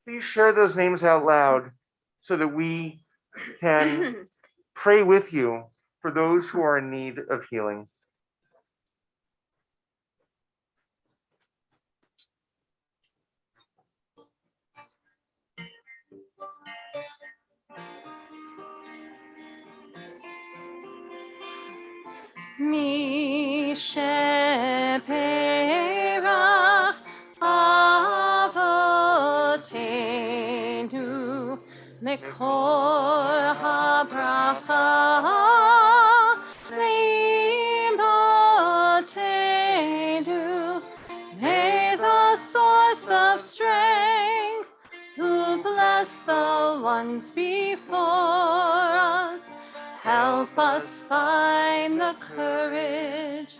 Please share those names out loud so that we can pray with you for those who are in need of healing. Misheperach avotenu mekor habracha leimotenu. May the source of strength who bless the ones before us help us find the courage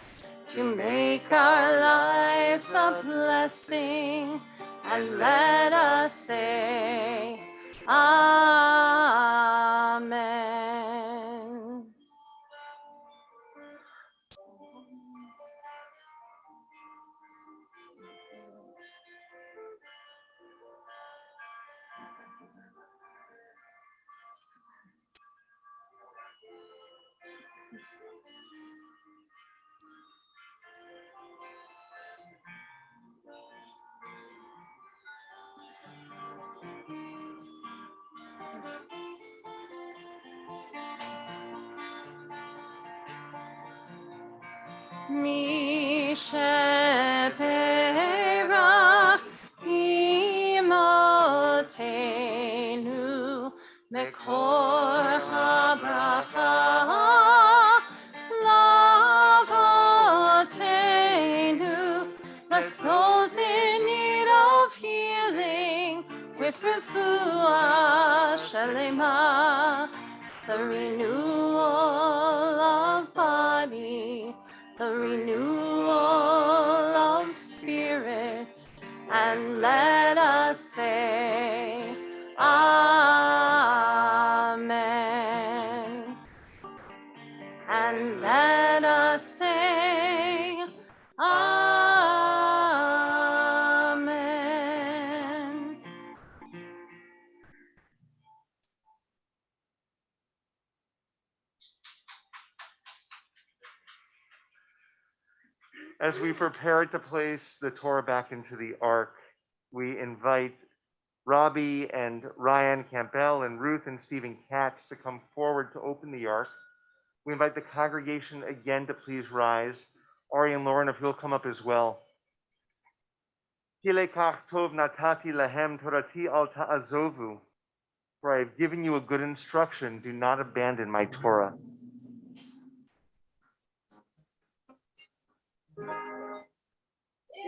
to make our lives a blessing, and let us say Amen. Misheperach imotenu mekor habracha lavotenu. Bless those in need of healing with refuah shalema, the renewal of body, the renewal of spirit, and let us say Amen. And let us say Amen. As we prepare to place the Torah back into the ark, we invite Robbie and Ryan Campbell and Ruth and Stephen Katz to come forward to open the ark. We invite the congregation again to please rise. Ari and Lauren, if you'll come up as well. Kilekach tov natati lahem torati al ta'azovu. For I have given you a good instruction, do not abandon my Torah.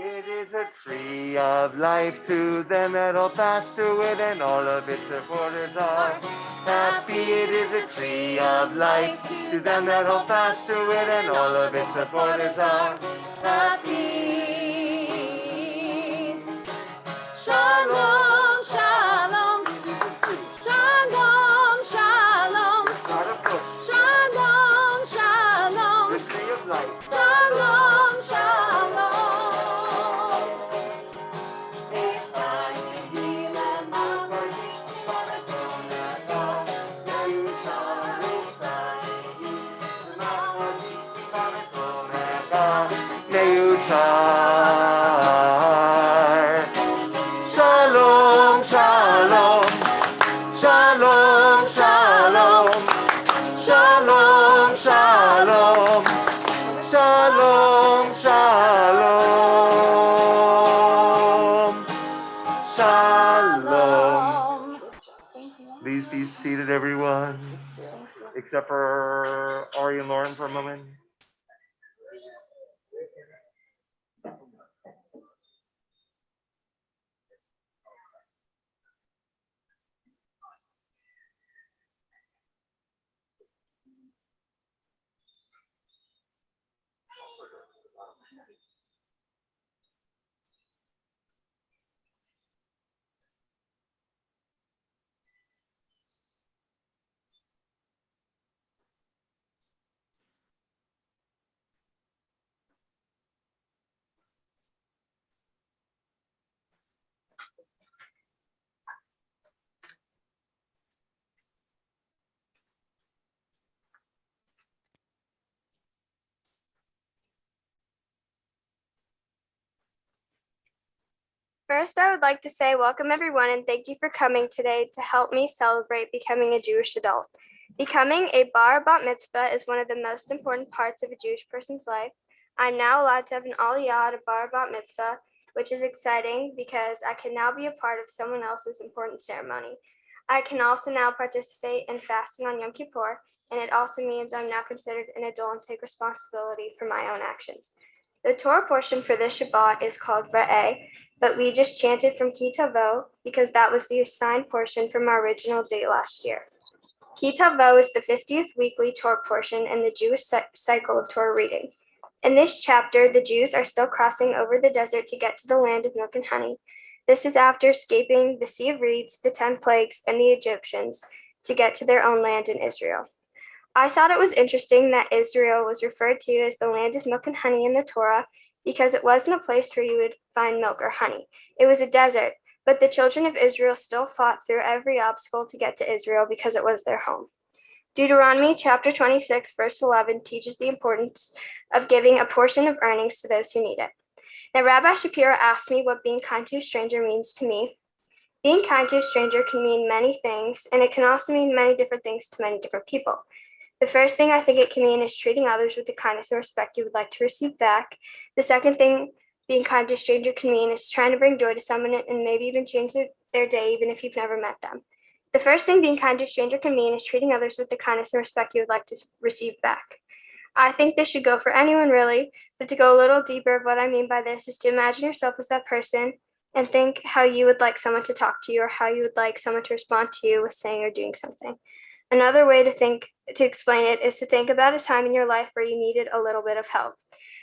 It is a tree of life to them that hold fast to it, and all of its supporters are happy. It is a tree of life to them that hold fast to it, and all of its supporters are happy. Shalom, shalom, shalom, shalom, Not a book, shalom, shalom, the tree of life. shalom, shalom. Shalom, shalom, shalom, shalom, shalom, shalom, shalom, shalom, shalom. Please be seated, everyone, except for Ari and Lauren for a moment. First, I would like to say welcome everyone and thank you for coming today to help me celebrate becoming a Jewish adult. Becoming a bar bat mitzvah is one of the most important parts of a Jewish person's life. I'm now allowed to have an aliyah at a bar bat mitzvah, which is exciting because I can now be a part of someone else's important ceremony. I can also now participate in fasting on Yom Kippur, and it also means I'm now considered an adult and take responsibility for my own actions. The Torah portion for this Shabbat is called Re'eh, but we just chanted from Ki Tavo because that was the assigned portion from our original date last year. Ki Tavo is the 50th weekly Torah portion in the Jewish cycle of Torah reading. In this chapter, the Jews are still crossing over the desert to get to the land of milk and honey. This is after escaping the Sea of Reeds, the 10 plagues, and the Egyptians to get to their own land in Israel. I thought it was interesting that Israel was referred to as the land of milk and honey in the Torah because it wasn't a place where you would find milk or honey. It was a desert, but the children of Israel still fought through every obstacle to get to Israel because it was their home. Deuteronomy chapter 26, verse 11 teaches the importance of giving a portion of earnings to those who need it. Now, Rabbi Shapiro asked me what being kind to a stranger means to me. Being kind to a stranger can mean many things, and it can also mean many different things to many different people. The first thing I think it can mean is treating others with the kindness and respect you would like to receive back. The second thing being kind to a stranger can mean is trying to bring joy to someone and maybe even change their day even if you've never met them. The first thing being kind to a stranger can mean is treating others with the kindness and respect you would like to receive back. I think this should go for anyone really, but to go a little deeper of what I mean by this is to imagine yourself as that person and think how you would like someone to talk to you or how you would like someone to respond to you with saying or doing something. Another way to explain it is to think about a time in your life where you needed a little bit of help.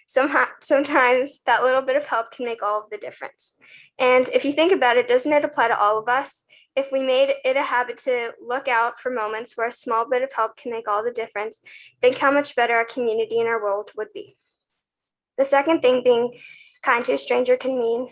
Sometimes that little bit of help can make all of the difference. And if you think about it, doesn't it apply to all of us? If we made it a habit to look out for moments where a small bit of help can make all the difference, think how much better our community and our world would be. The second thing being kind to a stranger can mean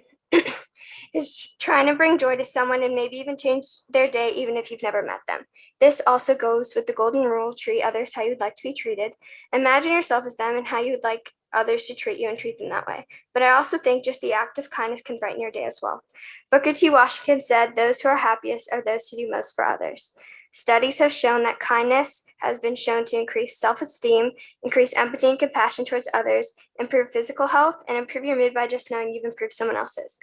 is trying to bring joy to someone and maybe even change their day even if you've never met them. This also goes with the golden rule, treat others how you'd like to be treated. Imagine yourself as them and how you would like others to treat you and treat them that way. But I also think just the act of kindness can brighten your day as well. Booker T. Washington said, "Those who are happiest are those who do most for others." Studies have shown that kindness has been shown to increase self-esteem, increase empathy and compassion towards others, improve physical health, and improve your mood by just knowing you've improved someone else's.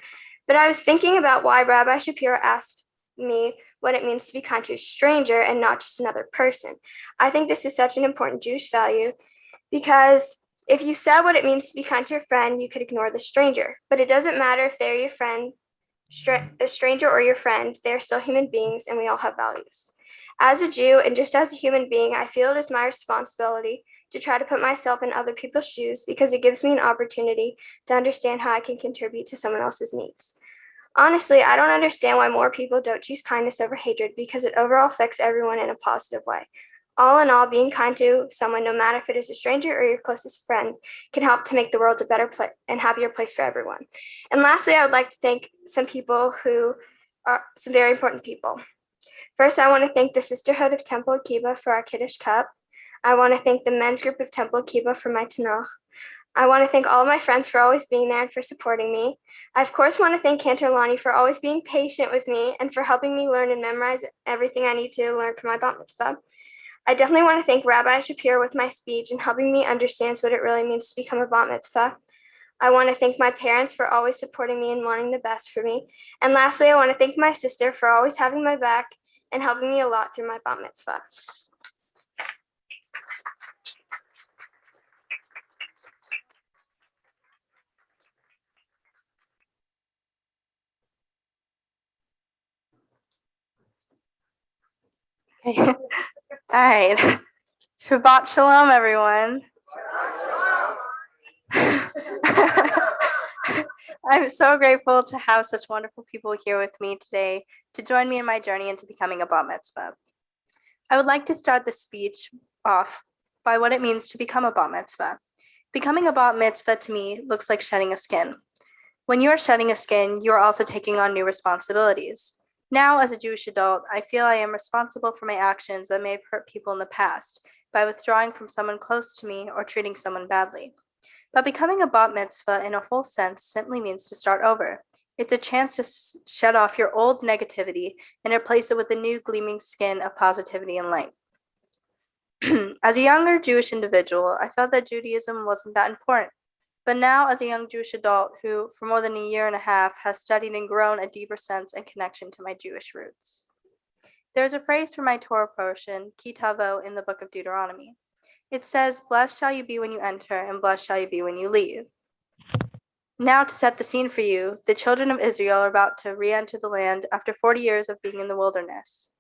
But I was thinking about why Rabbi Shapiro asked me what it means to be kind to a stranger and not just another person. I think this is such an important Jewish value because if you said what it means to be kind to a friend, you could ignore the stranger. But it doesn't matter if they're your friend, a stranger or your friend, they're still human beings and we all have values. As a Jew and just as a human being, I feel it is my responsibility to try to put myself in other people's shoes because it gives me an opportunity to understand how I can contribute to someone else's needs. Honestly, I don't understand why more people don't choose kindness over hatred because it overall affects everyone in a positive way. All in all, being kind to someone, no matter if it is a stranger or your closest friend, can help to make the world a better place and happier place for everyone. And lastly, I would like to thank some people who are some very important people. First, I want to thank the Sisterhood of Temple Akiba for our Kiddush Cup. I want to thank the men's group of Temple Akiba for my Tanakh. I want to thank all of my friends for always being there and for supporting me. I, of course, want to thank Cantor Lonnie for always being patient with me and for helping me learn and memorize everything I need to learn for my bat mitzvah. I definitely want to thank Rabbi Shapiro with my speech and helping me understand what it really means to become a bat mitzvah. I want to thank my parents for always supporting me and wanting the best for me. And lastly, I want to thank my sister for always having my back and helping me a lot through my bat mitzvah. Okay. All right. Shabbat shalom, everyone. I'm so grateful to have such wonderful people here with me today to join me in my journey into becoming a bat mitzvah. I would like to start this speech off by what it means to become a bat mitzvah. Becoming a bat mitzvah to me looks like shedding a skin. When you are shedding a skin, you are also taking on new responsibilities. Now, as a Jewish adult, I feel I am responsible for my actions that may have hurt people in the past by withdrawing from someone close to me or treating someone badly. But becoming a bat mitzvah in a whole sense simply means to start over. It's a chance to shed off your old negativity and replace it with a new gleaming skin of positivity and light. As a younger Jewish individual, I felt that Judaism wasn't that important. But now, as a young Jewish adult who, for more than a year and a half, has studied and grown a deeper sense and connection to my Jewish roots. There's a phrase from my Torah portion, Ki Tavo, in the book of Deuteronomy. It says, "Blessed shall you be when you enter, and blessed shall you be when you leave." Now, to set the scene for you, the children of Israel are about to re-enter the land after 40 years of being in the wilderness.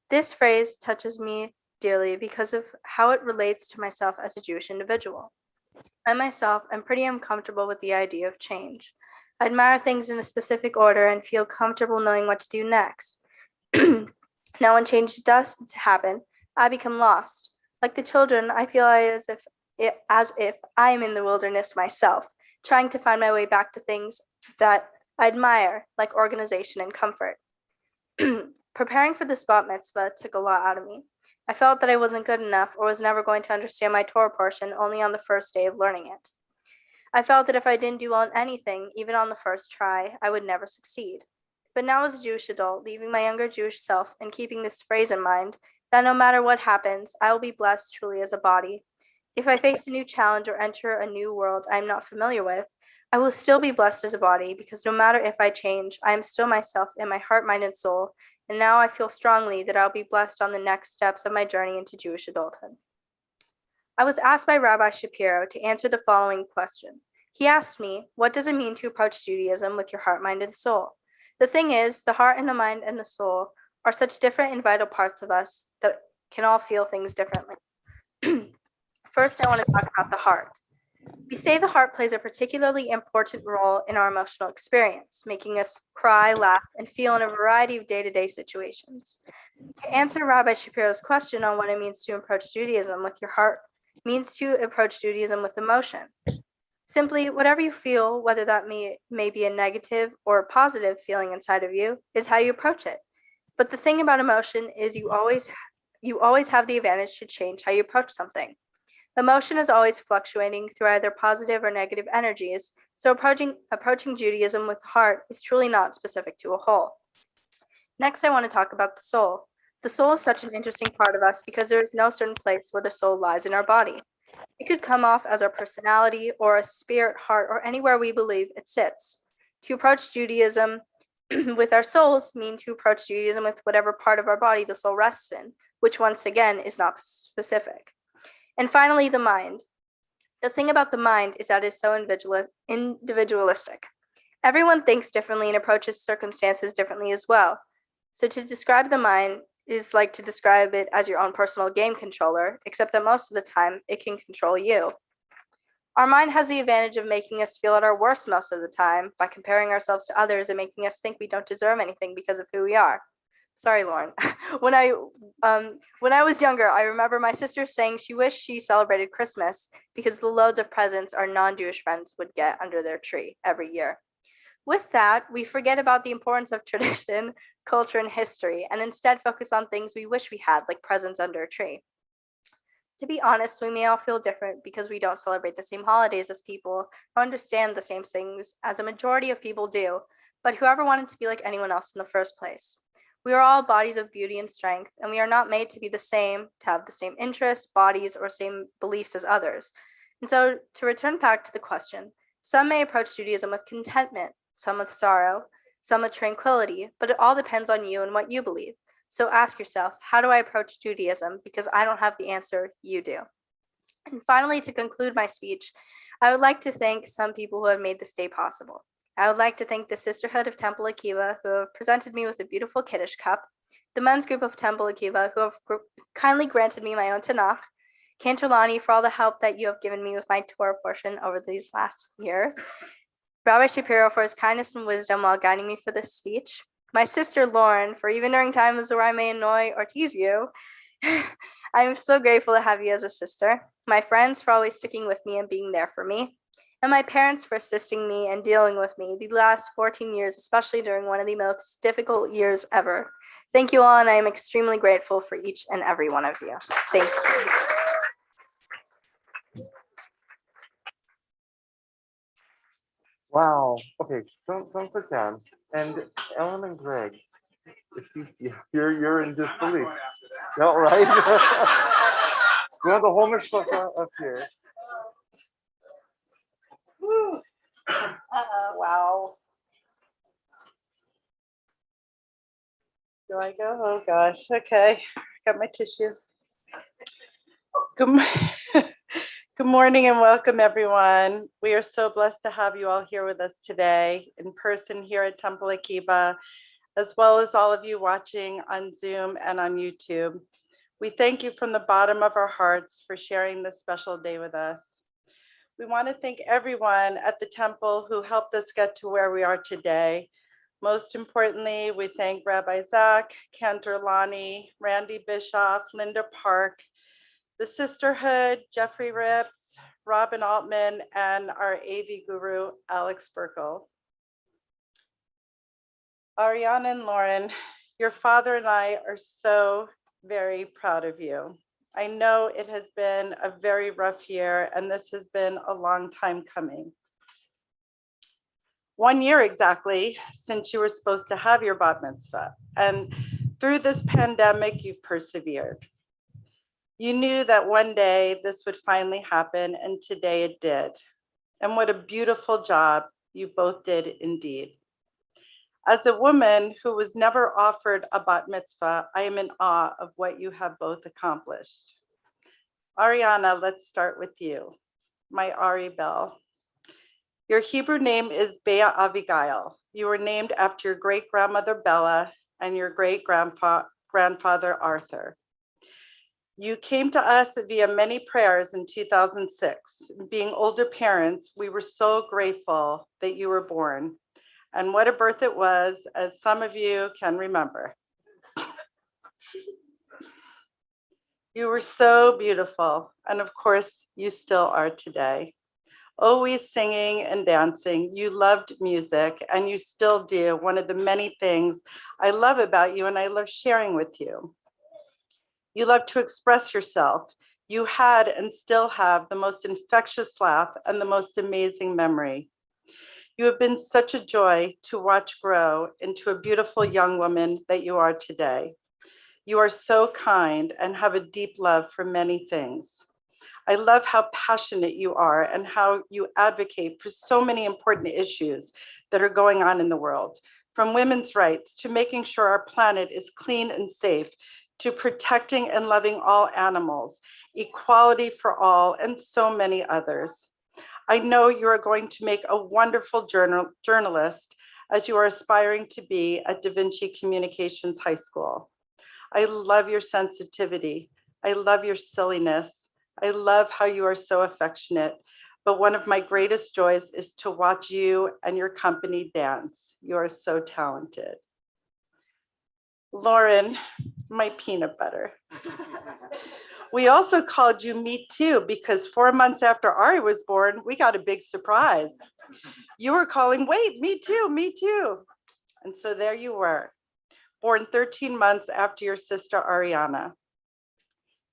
This phrase touches me dearly because of how it relates to myself as a Jewish individual. I myself am pretty uncomfortable with the idea of change. I admire things in a specific order and feel comfortable knowing what to do next. Now, when change does happen, I become lost. Like the children, I feel as if I am in the wilderness myself, trying to find my way back to things that I admire, like organization and comfort. Preparing for this bat mitzvah took a lot out of me. I felt that I wasn't good enough or was never going to understand my Torah portion only on the first day of learning it. I felt that if I didn't do well in anything, even on the first try, I would never succeed. But now as a Jewish adult, leaving my younger Jewish self and keeping this phrase in mind, that no matter what happens, I will be blessed truly as a body. If I face a new challenge or enter a new world I am not familiar with, I will still be blessed as a body because no matter if I change, I am still myself in my heart, mind, and soul. And now I feel strongly that I'll be blessed on the next steps of my journey into Jewish adulthood. I was asked by Rabbi Shapiro to answer the following question. He asked me, what does it mean to approach Judaism with your heart, mind, and soul? The thing is, the heart and the mind and the soul are such different and vital parts of us that can all feel things differently. First, I want to talk about the heart. We say the heart plays a particularly important role in our emotional experience, making us cry, laugh, and feel in a variety of day-to-day situations. To answer Rabbi Shapiro's question on what it means to approach Judaism with your heart means to approach Judaism with emotion. Simply, whatever you feel, whether that may be a negative or a positive feeling inside of you, is how you approach it. But the thing about emotion is you always have the advantage to change how you approach something. Emotion is always fluctuating through either positive or negative energies, so approaching Judaism with the heart is truly not specific to a whole. Next, I want to talk about the soul. The soul is such an interesting part of us because there is no certain place where the soul lies in our body. It could come off as our personality or a spirit, heart, or anywhere we believe it sits. To approach Judaism with our souls means to approach Judaism with whatever part of our body the soul rests in, which once again is not specific. And finally, the mind. The thing about the mind is that it is so individualistic. Everyone thinks differently and approaches circumstances differently as well. So to describe the mind is like to describe it as your own personal game controller, except that most of the time it can control you. Our mind has the advantage of making us feel at our worst most of the time by comparing ourselves to others and making us think we don't deserve anything because of who we are. Sorry, Lauren. When I was younger, I remember my sister saying she wished she celebrated Christmas because the loads of presents our non-Jewish friends would get under their tree every year. With that, we forget about the importance of tradition, culture, and history, and instead focus on things we wish we had, like presents under a tree. To be honest, we may all feel different because we don't celebrate the same holidays as people or understand the same things as a majority of people do, but whoever wanted to be like anyone else in the first place? We are all bodies of beauty and strength, and we are not made to be the same, to have the same interests, bodies, or same beliefs as others. And so, to return back to the question, some may approach Judaism with contentment, some with sorrow, some with tranquility, but it all depends on you and what you believe. So ask yourself, how do I approach Judaism? Because I don't have the answer, you do. And finally, to conclude my speech, I would like to thank some people who have made this day possible. I would like to thank the Sisterhood of Temple Akiva, who have presented me with a beautiful Kiddush cup, the men's group of Temple Akiva, who have kindly granted me my own Tanakh, Cantor for all the help that you have given me with my Torah portion over these last years, Rabbi Shapiro for his kindness and wisdom while guiding me for this speech, my sister Lauren for even during times where I may annoy or tease you. I am so grateful to have you as a sister, my friends for always sticking with me and being there for me, and my parents for assisting me and dealing with me the last 14 years, especially during one of the most difficult years ever. Thank you all, and I am extremely grateful for each and every one of you. Thank you. Wow. Okay, don't put down. And Ellen and Greg, if you're in disbelief. No, right? You want the whole Mitzvah up here. Wow. Do I go? Oh gosh. Okay. Got my tissue. Good, Good morning and welcome, everyone. We are so blessed to have you all here with us today in person here at Temple Akiba, as well as all of you watching on Zoom and on YouTube. We thank you from the bottom of our hearts for sharing this special day with us. We want to thank everyone at the temple who helped us get to where we are today. Most importantly, we thank Rabbi Zach, Cantor Lonnie, Randy Bischoff, Linda Park, the Sisterhood, Jeffrey Rips, Robin Altman, and our AV guru, Alex Burkle. Arianna and Lauren, your father and I are so very proud of you. I know it has been a very rough year, and this has been a long time coming. 1 year exactly since you were supposed to have your bat mitzvah, and through this pandemic, you've persevered. You knew that one day this would finally happen, and today it did. And what a beautiful job you both did indeed. As a woman who was never offered a bat mitzvah, I am in awe of what you have both accomplished. Arianna, let's start with you, my Ari Bell. Your Hebrew name is Bea Avigail. You were named after your great-grandmother Bella and your great-grandfather Arthur. You came to us via many prayers in 2006. Being older parents, we were so grateful that you were born. And what a birth it was, as some of you can remember. You were so beautiful, and of course, you still are today. Always singing and dancing. You loved music, and you still do. One of the many things I love about you, and I love sharing with you. You love to express yourself. You had and still have the most infectious laugh and the most amazing memory. You have been such a joy to watch grow into a beautiful young woman that you are today. You are so kind and have a deep love for many things. I love how passionate you are and how you advocate for so many important issues that are going on in the world, from women's rights to making sure our planet is clean and safe, to protecting and loving all animals, equality for all, and so many others. I know you are going to make a wonderful journalist as you are aspiring to be at Da Vinci Communications High School. I love your sensitivity. I love your silliness. I love how you are so affectionate. But one of my greatest joys is to watch you and your company dance. You are so talented. Lauren, my peanut butter. We also called you Me Too because 4 months after Ari was born, we got a big surprise. You were calling, wait, me too, me too. And so there you were, born 13 months after your sister Arianna.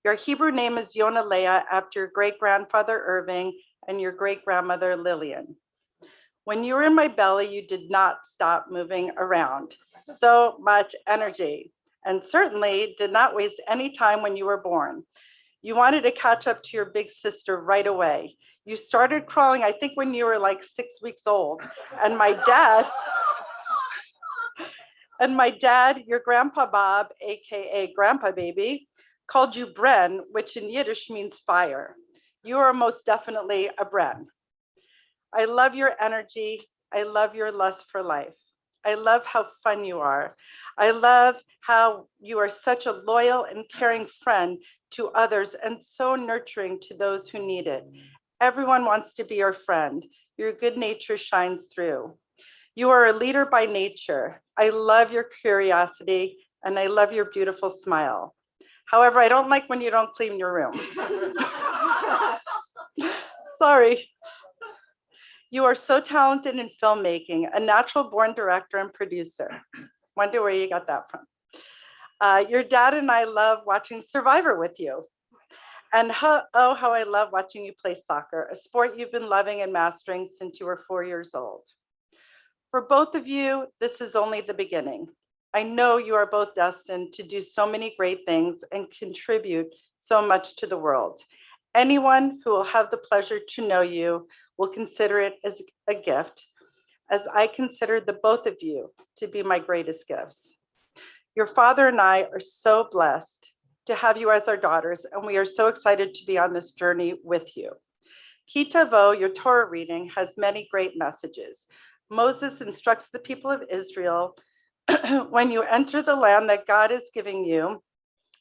Your Hebrew name is Yona Leah after your great-grandfather Irving and your great-grandmother Lillian. When you were in my belly, you did not stop moving around. So much energy, and certainly did not waste any time when you were born. You wanted to catch up to your big sister right away. You started crawling, I think, when you were like 6 weeks old. And my dad, your grandpa Bob, AKA Grandpa Baby, called you Bren, which in Yiddish means fire. You are most definitely a Bren. I love your energy. I love your lust for life. I love how fun you are. I love how you are such a loyal and caring friend to others and so nurturing to those who need it. Everyone wants to be your friend. Your good nature shines through. You are a leader by nature. I love your curiosity and I love your beautiful smile. However, I don't like when you don't clean your room. Sorry. You are so talented in filmmaking, a natural born director and producer. Wonder where you got that from. Your dad and I love watching Survivor with you. And how I love watching you play soccer, a sport you've been loving and mastering since you were 4 years old. For both of you, this is only the beginning. I know you are both destined to do so many great things and contribute so much to the world. Anyone who will have the pleasure to know you will consider it as a gift, as I consider the both of you to be my greatest gifts. Your father and I are so blessed to have you as our daughters, and we are so excited to be on this journey with you. Ki Tavo, your Torah reading, has many great messages. Moses instructs the people of Israel, when you enter the land that God is giving you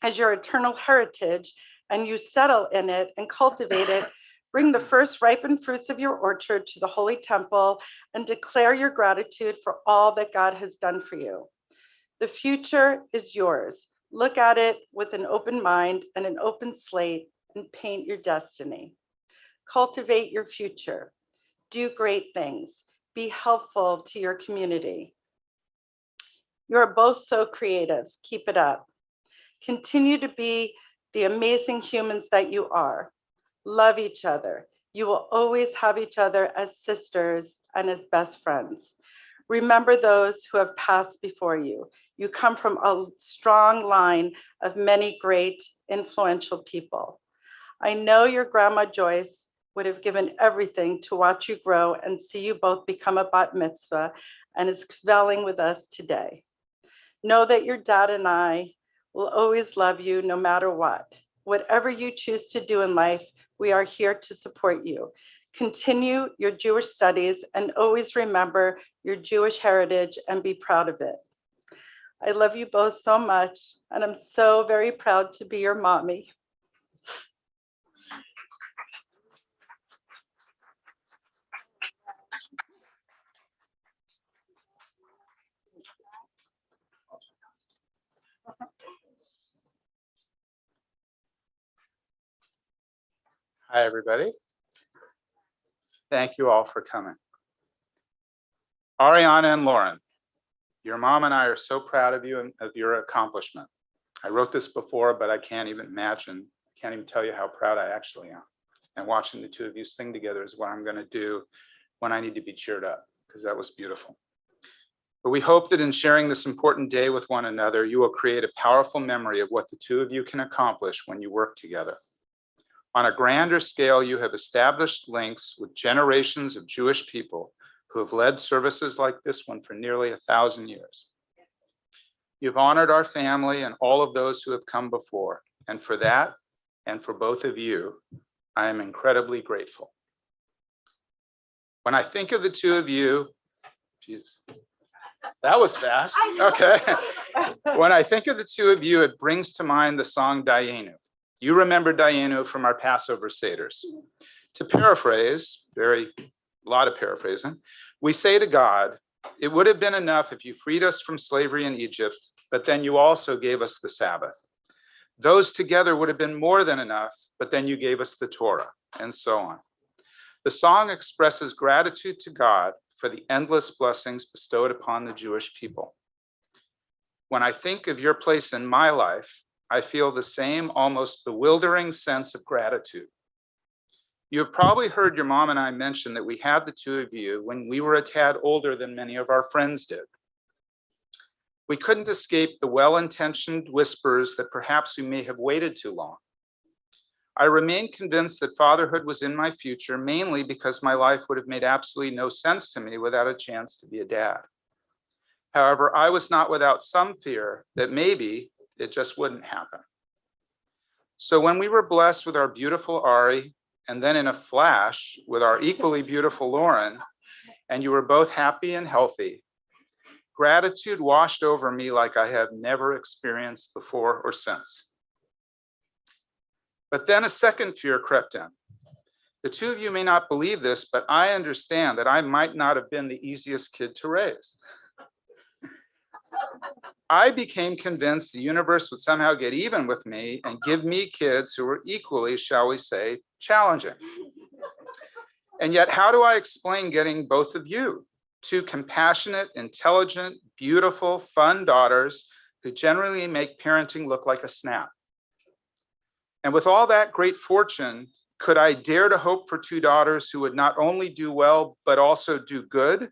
as your eternal heritage, and you settle in it and cultivate it, bring the first ripened fruits of your orchard to the holy temple and declare your gratitude for all that God has done for you. The future is yours. Look at it with an open mind and an open slate and paint your destiny. Cultivate your future. Do great things. Be helpful to your community. You are both so creative. Keep it up. Continue to be the amazing humans that you are. Love each other. You will always have each other as sisters and as best friends. Remember those who have passed before you. You come from a strong line of many great influential people. I know your grandma Joyce would have given everything to watch you grow and see you both become a bat mitzvah and is kvelling with us today. Know that your dad and I will always love you no matter what. Whatever you choose to do in life, we are here to support you. Continue your Jewish studies and always remember your Jewish heritage and be proud of it. I love you both so much, and I'm so very proud to be your mommy. Hi, everybody. Thank you all for coming. Arianna and Lauren, your mom and I are so proud of you and of your accomplishment. I wrote this before, but I can't even imagine Can't even tell you how proud I actually am. And watching the two of you sing together is what I'm going to do when I need to be cheered up, because that was beautiful. But we hope that in sharing this important day with one another, you will create a powerful memory of what the two of you can accomplish when you work together. On a grander scale, you have established links with generations of Jewish people who have led services like this one for nearly 1,000 years. You've honored our family and all of those who have come before. And for that, and for both of you, I am incredibly grateful. When I think of the two of you, Jesus, that was fast. Okay. When I think of the two of you, it brings to mind the song Dayenu. You remember Dayenu from our Passover Seders. To paraphrase, a lot of paraphrasing, we say to God, it would have been enough if you freed us from slavery in Egypt, but then you also gave us the Sabbath. Those together would have been more than enough, but then you gave us the Torah, and so on. The song expresses gratitude to God for the endless blessings bestowed upon the Jewish people. When I think of your place in my life, I feel the same almost bewildering sense of gratitude. You have probably heard your mom and I mention that we had the two of you when we were a tad older than many of our friends did. We couldn't escape the well-intentioned whispers that perhaps we may have waited too long. I remain convinced that fatherhood was in my future, mainly because my life would have made absolutely no sense to me without a chance to be a dad. However, I was not without some fear that maybe it just wouldn't happen. So when we were blessed with our beautiful Ari, and then in a flash with our equally beautiful Lauren, and you were both happy and healthy, gratitude washed over me like I have never experienced before or since. But then a second fear crept in. The two of you may not believe this, but I understand that I might not have been the easiest kid to raise. I became convinced the universe would somehow get even with me and give me kids who were equally, shall we say, challenging. And yet, how do I explain getting both of you? Two compassionate, intelligent, beautiful, fun daughters who generally make parenting look like a snap. And with all that great fortune, could I dare to hope for two daughters who would not only do well, but also do good?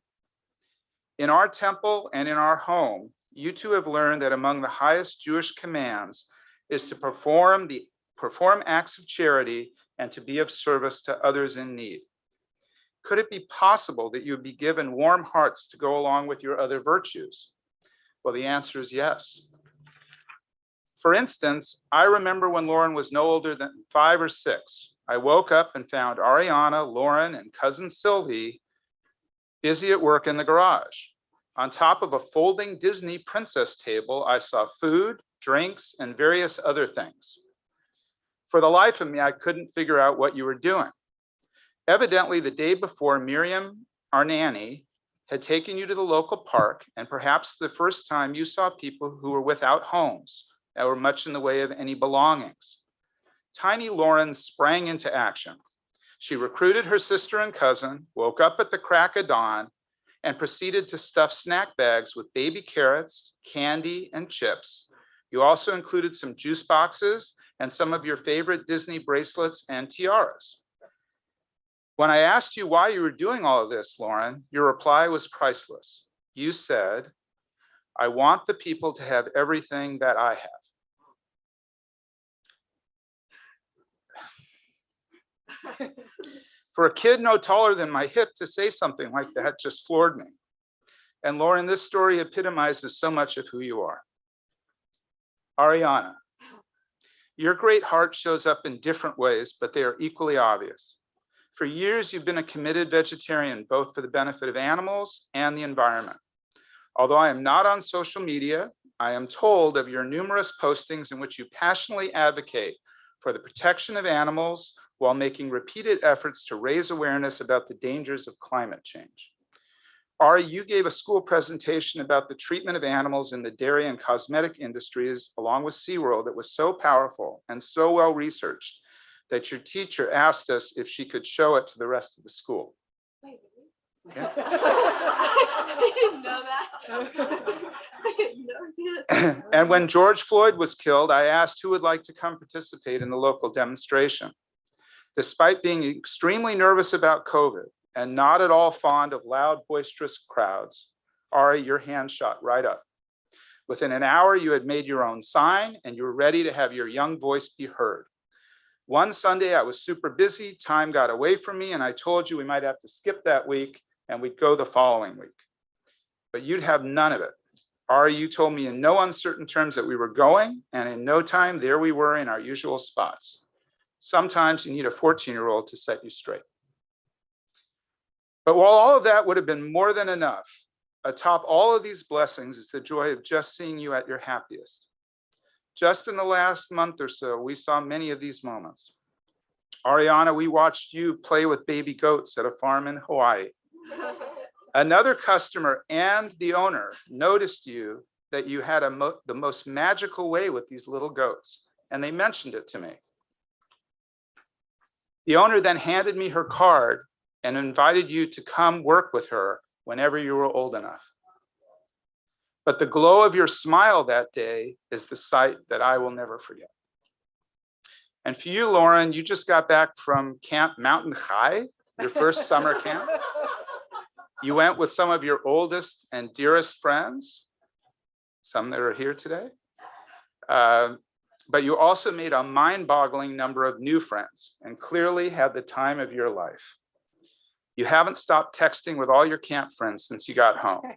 In our temple and in our home, you two have learned that among the highest Jewish commands is to perform acts of charity and to be of service to others in need. Could it be possible that you'd be given warm hearts to go along with your other virtues? Well, the answer is yes. For instance, I remember when Lauren was no older than 5 or 6, I woke up and found Arianna, Lauren, and cousin Sylvie busy at work in the garage. On top of a folding Disney princess table, I saw food, drinks, and various other things. For the life of me, I couldn't figure out what you were doing. Evidently, the day before, Miriam, our nanny, had taken you to the local park, and perhaps the first time you saw people who were without homes that were much in the way of any belongings. Tiny Lauren sprang into action. She recruited her sister and cousin, woke up at the crack of dawn, and proceeded to stuff snack bags with baby carrots, candy, and chips. You also included some juice boxes and some of your favorite Disney bracelets and tiaras. When I asked you why you were doing all of this, Lauren, your reply was priceless. You said, I want the people to have everything that I have. For a kid no taller than my hip to say something like that just floored me. And Lauren, this story epitomizes so much of who you are. Arianna, your great heart shows up in different ways, but they are equally obvious. For years, you've been a committed vegetarian, both for the benefit of animals and the environment. Although I am not on social media, I am told of your numerous postings in which you passionately advocate for the protection of animals while making repeated efforts to raise awareness about the dangers of climate change. Ari, you gave a school presentation about the treatment of animals in the dairy and cosmetic industries, along with SeaWorld, that was so powerful and so well researched that your teacher asked us if she could show it to the rest of the school. I didn't know that. I had no idea. And when George Floyd was killed, I asked who would like to come participate in the local demonstration. Despite being extremely nervous about COVID and not at all fond of loud, boisterous crowds, Ari, your hand shot right up. Within an hour, you had made your own sign and you were ready to have your young voice be heard. One Sunday, I was super busy, time got away from me, and I told you we might have to skip that week and we'd go the following week. But you'd have none of it. Ari, you told me in no uncertain terms that we were going, and in no time, there we were in our usual spots. Sometimes you need a 14-year-old to set you straight. But while all of that would have been more than enough, atop all of these blessings is the joy of just seeing you at your happiest. Just in the last month or so, we saw many of these moments. Arianna, we watched you play with baby goats at a farm in Hawaii. Another customer and the owner noticed you that you had the most magical way with these little goats, and they mentioned it to me. The owner then handed me her card and invited you to come work with her whenever you were old enough. But the glow of your smile that day is the sight that I will never forget. And for you, Lauren, you just got back from Camp Mountain High, your first summer camp. You went with some of your oldest and dearest friends, some that are here today. But you also made a mind-boggling number of new friends and clearly had the time of your life. You haven't stopped texting with all your camp friends since you got home,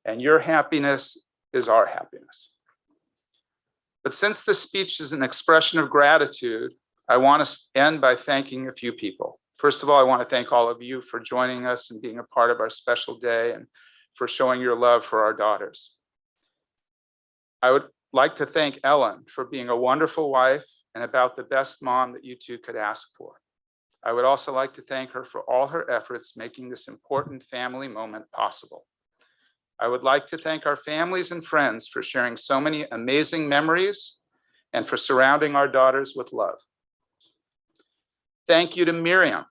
and your happiness is our happiness. But since this speech is an expression of gratitude, I want to end by thanking a few people. First of all, I want to thank all of you for joining us and being a part of our special day and for showing your love for our daughters. I would like to thank Ellen for being a wonderful wife and about the best mom that you two could ask for. I would also like to thank her for all her efforts making this important family moment possible. I would like to thank our families and friends for sharing so many amazing memories and for surrounding our daughters with love. Thank you to Miriam,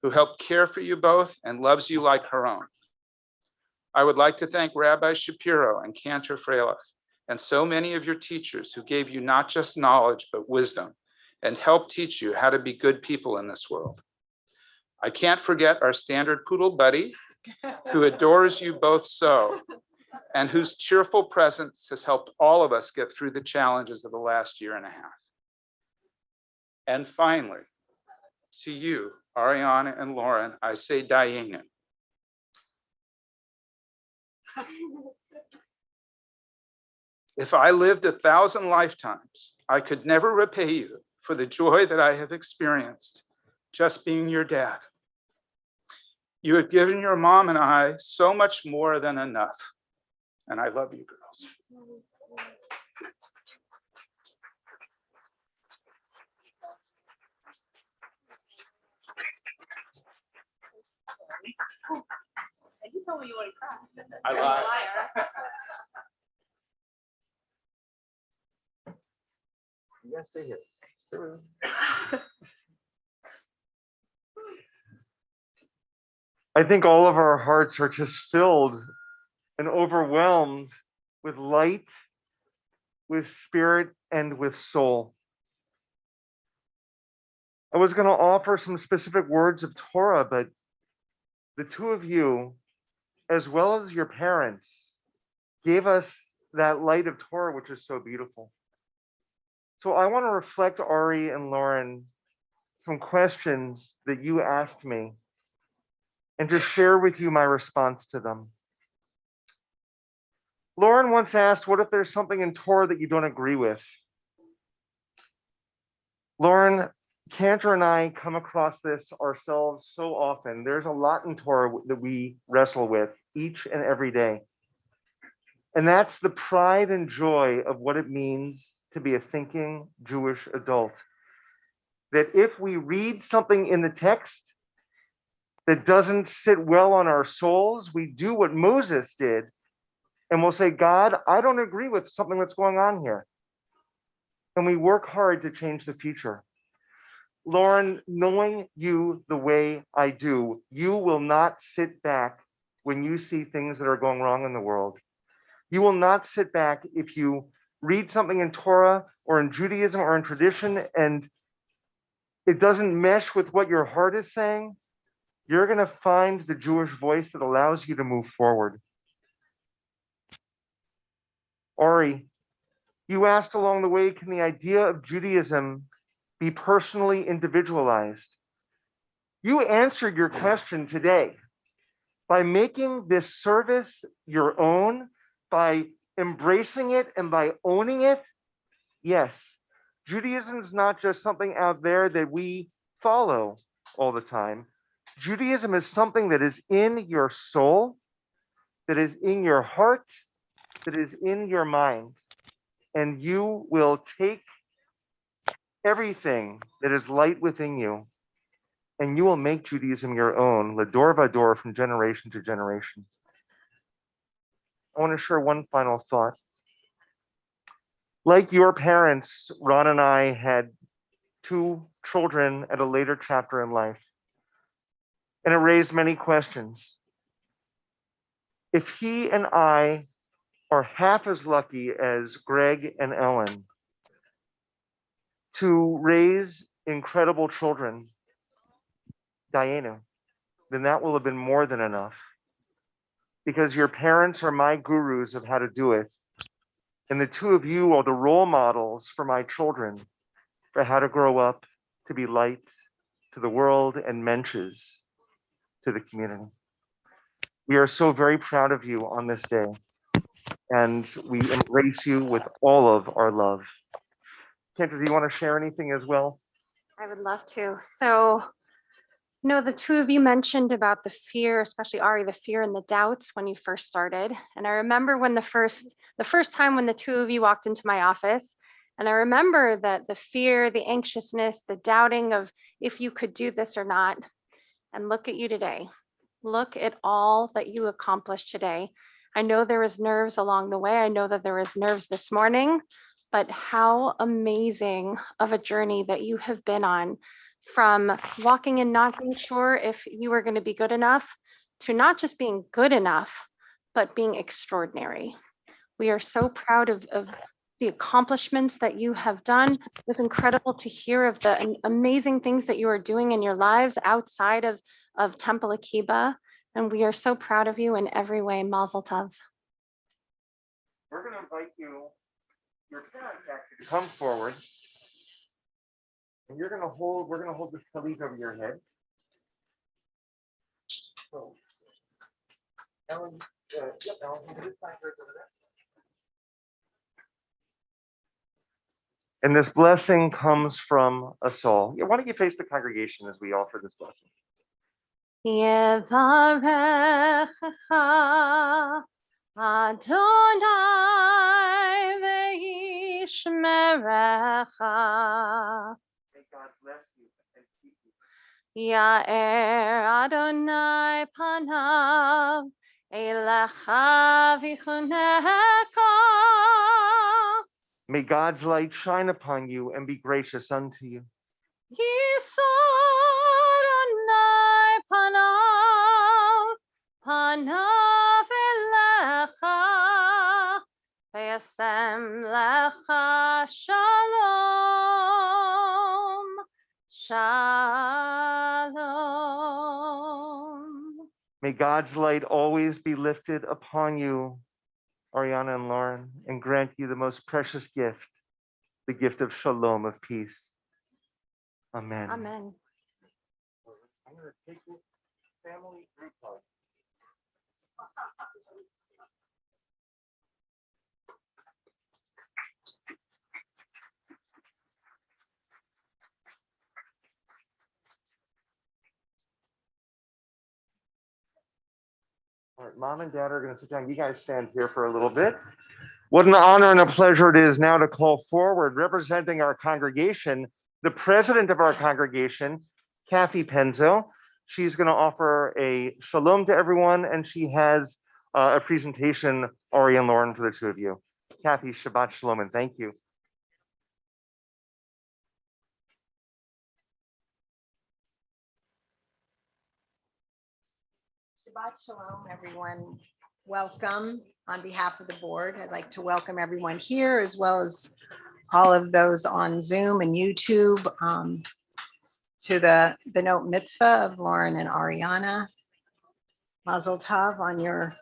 who helped care for you both and loves you like her own. I would like to thank Rabbi Shapiro and Cantor Freilich and so many of your teachers who gave you not just knowledge, but wisdom and helped teach you how to be good people in this world. I can't forget our standard poodle buddy, who adores you both so, and whose cheerful presence has helped all of us get through the challenges of the last year and a half. And finally, to you, Arianna and Lauren, I say Dayenu. If I lived 1,000 lifetimes, I could never repay you for the joy that I have experienced just being your dad. You have given your mom and I so much more than enough. And I love you, girls. You told me you want to cry. I You're a lied. liar. Yes, stay here. I think all of our hearts are just filled and overwhelmed with light, with spirit, and with soul. I was going to offer some specific words of Torah, but the two of you, as well as your parents, gave us that light of Torah, which is so beautiful. So I want to reflect, Ari and Lauren, some questions that you asked me and just share with you my response to them. Lauren once asked, what if there's something in Torah that you don't agree with? Lauren, Cantor and I come across this ourselves so often. There's a lot in Torah that we wrestle with each and every day. And that's the pride and joy of what it means to be a thinking Jewish adult. That if we read something in the text that doesn't sit well on our souls, we do what Moses did, and we'll say, God, I don't agree with something that's going on here. And we work hard to change the future. Lauren, knowing you the way I do, you will not sit back when you see things that are going wrong in the world. You will not sit back if you read something in Torah or in Judaism or in tradition and it doesn't mesh with what your heart is saying. You're going to find the Jewish voice that allows you to move forward. Ari, you asked along the way, can the idea of Judaism be personally individualized? You answered your question today by making this service your own, by embracing it and by owning it. Yes, Judaism is not just something out there that we follow all the time. Judaism is something that is in your soul, that is in your heart, that is in your mind. And you will take everything that is light within you and you will make Judaism your own, lador vador, from generation to generation. I want to share one final thought. Like your parents, Ron and I had 2 children at a later chapter in life, and it raised many questions. If he and I are half as lucky as Greg and Ellen to raise incredible children, Diana, then that will have been more than enough. Because your parents are my gurus of how to do it. And the 2 of you are the role models for my children for how to grow up to be light to the world and mensches to the community. We are so very proud of you on this day. And we embrace you with all of our love. Kendra, do you want to share anything as well? I would love to. So, the 2 of you mentioned about the fear, especially Ari, the fear and the doubts when you first started. And I remember when the first time when the 2 of you walked into my office, and I remember that the fear, the anxiousness, the doubting of if you could do this or not. And look at you today. Look at all that you accomplished today. I know there was nerves along the way. I know that there was nerves this morning, but how amazing of a journey that you have been on, from walking and not being sure if you were going to be good enough to not just being good enough, but being extraordinary. We are so proud of the accomplishments that you have done. It was incredible to hear of the amazing things that you are doing in your lives outside of Temple Akiba. And we are so proud of you in every way. Mazel tov. We're going to invite your parents actually to come forward. And we're going to hold this tallit over your head. So, Ellen, Ellen, this side right over there. And this blessing comes from us all. Yeah, why don't you face the congregation as we offer this blessing? Yevarechecha Adonai ve'yishmerecha. May God bless you and keep you. Ya'er Adonai panav elecha v'chunecha. May God's light shine upon you and be gracious unto you. Yisod Adonai panav elecha ve'yasem lecha shalom. Shalom. May God's light always be lifted upon you, Arianna and Lauren, and grant you the most precious gift, the gift of shalom, of peace. Amen. Amen. I'm going to take this family group hug. All right, Mom and Dad are going to sit down. You guys stand here for a little bit. What an honor and a pleasure it is now to call forward, representing our congregation, the president of our congregation, Kathy Penzo. She's going to offer a shalom to everyone, and she has a presentation, Ari and Lauren, for the 2 of you. Kathy, Shabbat Shalom, and thank you. Shabbat Shalom, everyone. Welcome on behalf of the board. I'd like to welcome everyone here as well as all of those on Zoom and YouTube to the B'not Mitzvah of Lauren and Arianna. Mazel Tov on your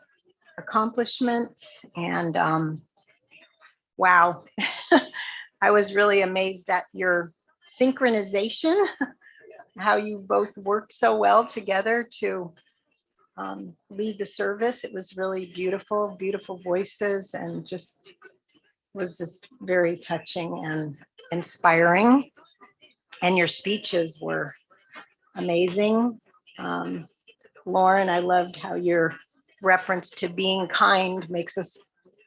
accomplishments. And wow, I was really amazed at your synchronization, how you both worked so well together to lead the service. It was really beautiful, beautiful voices, and just was just very touching and inspiring. And your speeches were amazing. Lauren, I loved how your reference to being kind makes us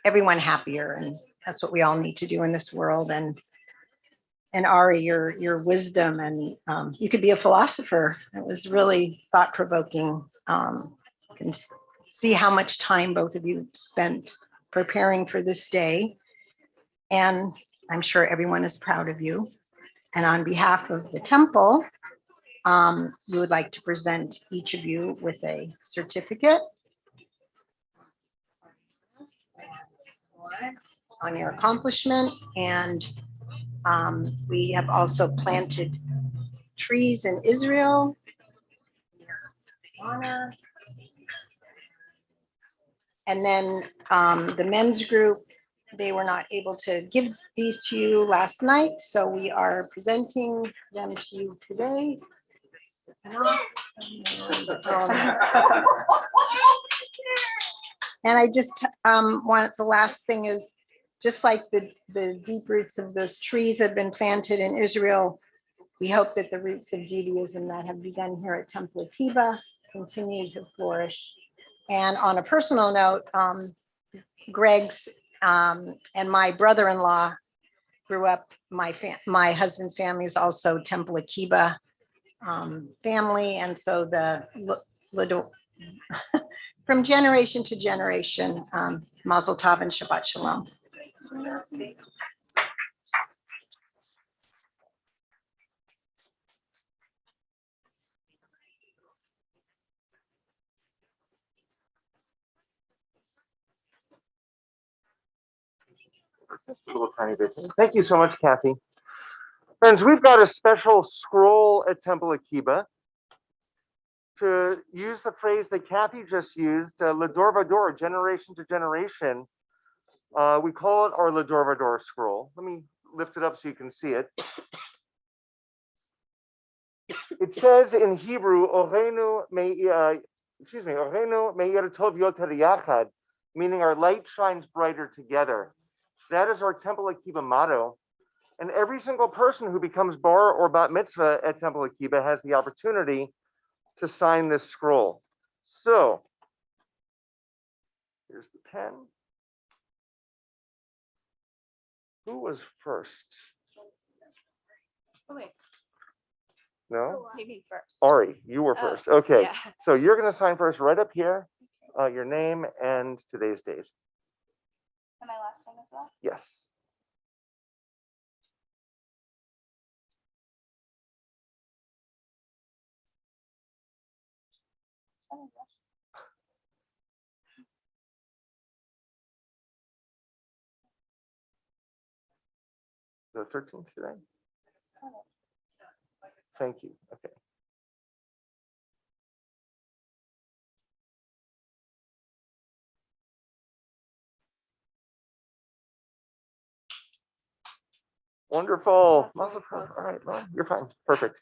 everyone happier, and that's what we all need to do in this world. And Ari, your wisdom, and you could be a philosopher. It was really thought-provoking. Can see how much time both of you spent preparing for this day. And I'm sure everyone is proud of you. And on behalf of the temple, we would like to present each of you with a certificate on your accomplishment. And we have also planted trees in Israel. And then the men's group, they were not able to give these to you last night, so we are presenting them to you today. And I just want, the last thing is, just like the deep roots of those trees have been planted in Israel, we hope that the roots of Judaism that have begun here at Temple Akiba continue to flourish. And on a personal note, Greg's and my brother-in-law grew up, my husband's family is also Temple Akiba family. And so from generation to generation, Mazel Tov and Shabbat Shalom. Just a little tiny bit. Thank you so much, Kathy. Friends, we've got a special scroll at Temple Akiba. To use the phrase that Kathy just used, Lador Vador, generation to generation, we call it our Lador Vador scroll. Let me lift it up so you can see it. It says in Hebrew, Orenu me'ir tov yoter yachad, meaning our light shines brighter together. That is our Temple Akiba motto. And every single person who becomes bar or bat mitzvah at Temple Akiba has the opportunity to sign this scroll. So here's the pen. Who was first? Oh, wait. No? Maybe first. Ari, you were Oh, first. Okay. yeah. So you're going to sign first right up here, your name and today's date. And my last name as well? Yes. Oh, gosh. The 13th today? Thank you. Okay. Wonderful. That's Mazel very tov. close. All right, well, you're fine. Perfect.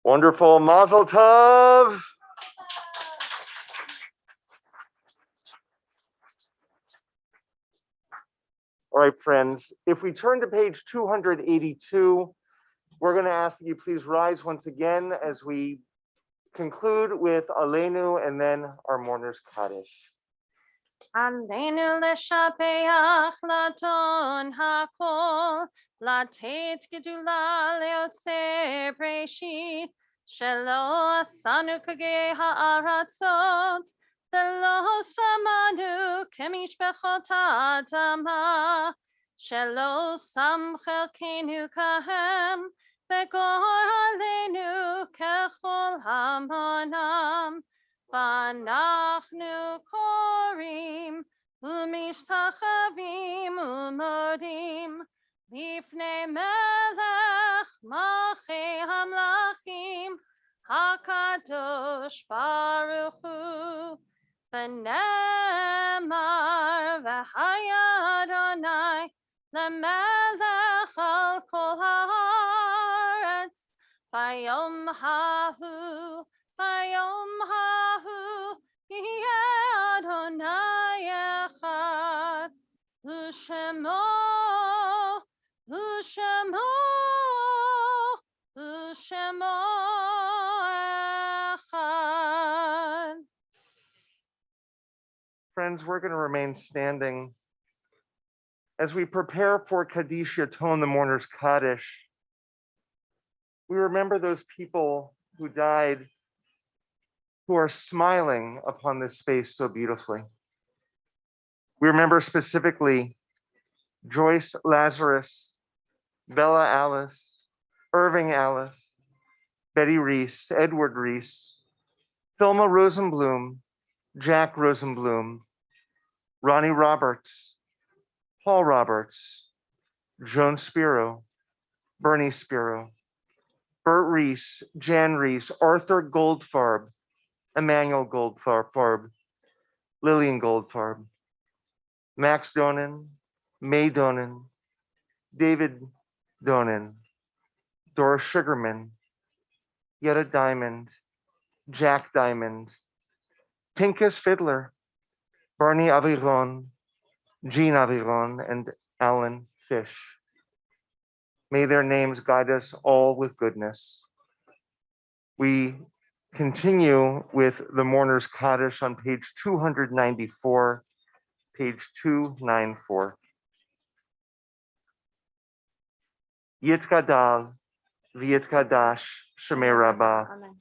Wonderful. Mazel tov. All right, friends, if we turn to page 282, we're going to ask that you please rise once again as we conclude with Aleinu and then our mourner's Kaddish. עלינו לשבח לדון הכל, לתת גדולה ליוצר בראשית, שלא עשנו כגי הארצות, ולא שמנו כמשפחות האדמה, שלא שם חלקנו כהם, וגור עלינו ככל המונם. ואנחנו קוראים ומשתחווים ומודים לפני מלך מלכי המלכים הקדוש ברוך הוא, ונאמר והיה אדוני למלך על כל הארץ ביום ההוא. ביום ההוא יהיה אדוני אחד, ושמו אחד. Friends, we're going to remain standing as we prepare for Kaddish Yaton, the mourner's Kaddish. We remember those people who died, who are smiling upon this space so beautifully. We remember specifically Joyce Lazarus, Bella Alice, Irving Alice, Betty Reese, Edward Reese, Thelma Rosenblum, Jack Rosenblum, Ronnie Roberts, Paul Roberts, Joan Spiro, Bernie Spiro, Bert Reese, Jan Reese, Arthur Goldfarb, Emmanuel Goldfarb, Lillian Goldfarb, Max Donin, May Donin, David Donin, Doris Sugarman, Yetta Diamond, Jack Diamond, Pincus Fiddler, Barney Aviron, Jean Aviron, and Alan Fish. May their names guide us all with goodness. We continue with the Mourner's Kaddish on page 294, page 294. Yitkadal v'yitkadash shemei Rabbah. Amen.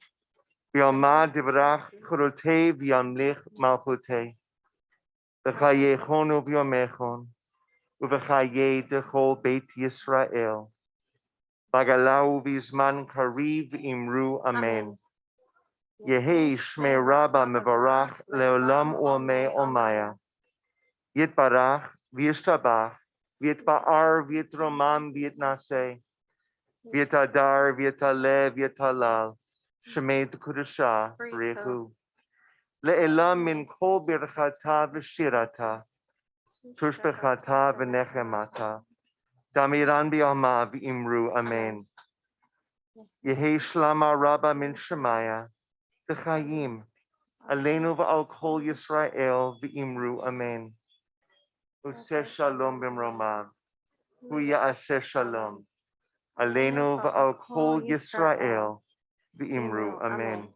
V'yalmad divrach chorotei v'yamlich malchotei. V'chayechonu v'yomechon. Uv'chayei dechol Beit Yisrael. Bagalau v'zman kariv imru amen. Yehi shmei Rabbah mevarach leolam u'amei omaya. Yitbarach v'yishtabach v'yitba'ar v'yitromam v'yitnaseh. V'yitadar v'yitaleh v'yitalal. Shemei t'kudashah b'rechu. Le'elam min kol birchata v'shirata. Tushbechata v'nechemata. Damiran bi'alma v'imru amen. Yehi shlama Rabbah min Shemaya. V'chayim. Aleinu v'al kol Yisrael v'imru amen. Useh shalom b'mromav. Hu ya'aseh shalom. Aleinu v'al kol Yisrael v'imru amen.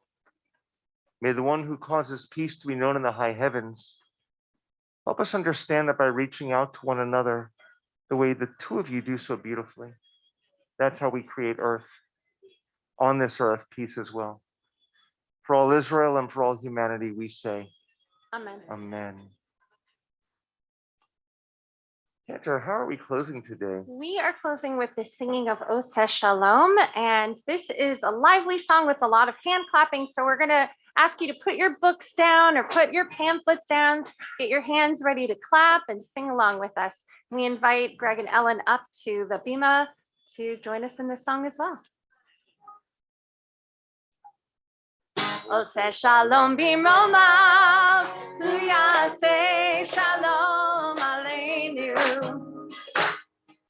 May the one who causes peace to be known in the high heavens help us understand that by reaching out to one another the way the two of you do so beautifully, that's how we create earth. On this earth, peace as well. For all Israel and for all humanity, we say, Amen. Amen. Kendra, how are we closing today? We are closing with the singing of Oseh Shalom, and this is a lively song with a lot of hand clapping. So we're going to ask you to put your books down or put your pamphlets down, get your hands ready to clap and sing along with us. We invite Greg and Ellen up to the bima to join us in this song as well. Oseh Shalom b'romav, hu yaseh shalom aleinu.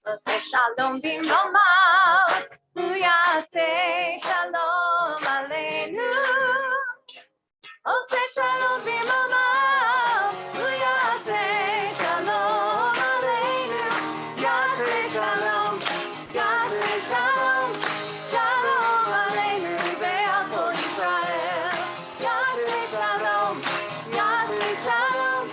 Oseh Shalom b'romav, hu yaseh shalom aleinu. Oseh Shalom b'romav, hu yaseh shalom aleinu. Yaseh shalom, yaseh shalom, shalom aleinu ve'al kol Yisrael. Yaseh shalom, yaseh shalom,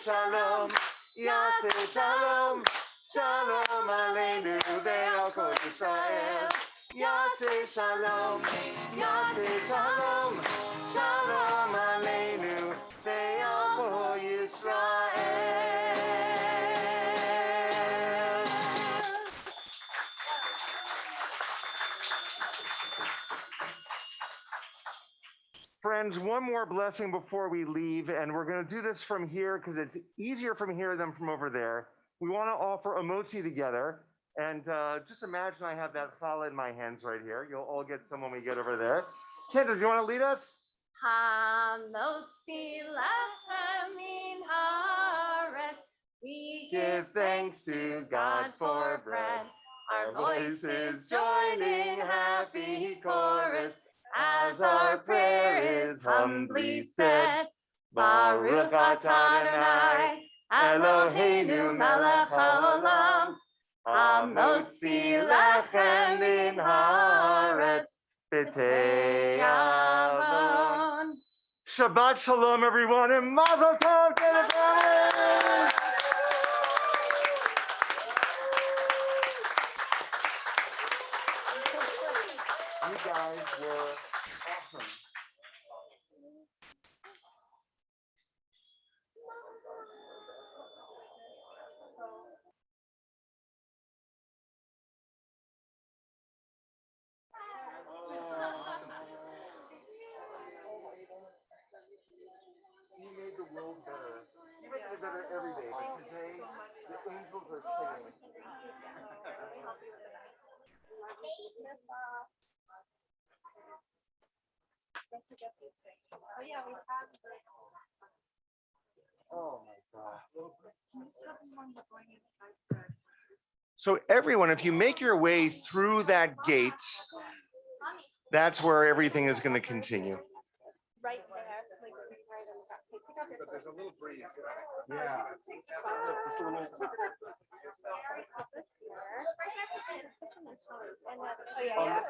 shalom, Yaseh shalom, shalom aleinu ve'al kol Yisrael. Yaseh shalom, Yaseh shalom, shalom aleinu ve'al kol Yisrael. Friends, one more blessing before we leave, and we're going to do this from here because it's easier from here than from over there. We want to offer a motzi together, and just imagine I have that challah in my hands right here. You'll all get some when we get over there. Kendra, do you want to lead us? Hamotzi lechem min haaretz. We Give thanks to God for bread. Our voices joining happy chorus as our prayer is humbly said. Baruch atah Adonai, Eloheinu melech haolam, hamotzi lechem min haaretz b'tei avon. Shabbat shalom, everyone, and mazel tov to the families. You guys were awesome. You made the world better. You make it better every day, but today the angels are singing. Oh my God. So everyone, if you make your way through that gate, that's where everything is going to continue. Right there, like right on the back. Okay, take off your But there's a little breeze. Yeah. clothes. Just a little. Oh, yeah, yeah.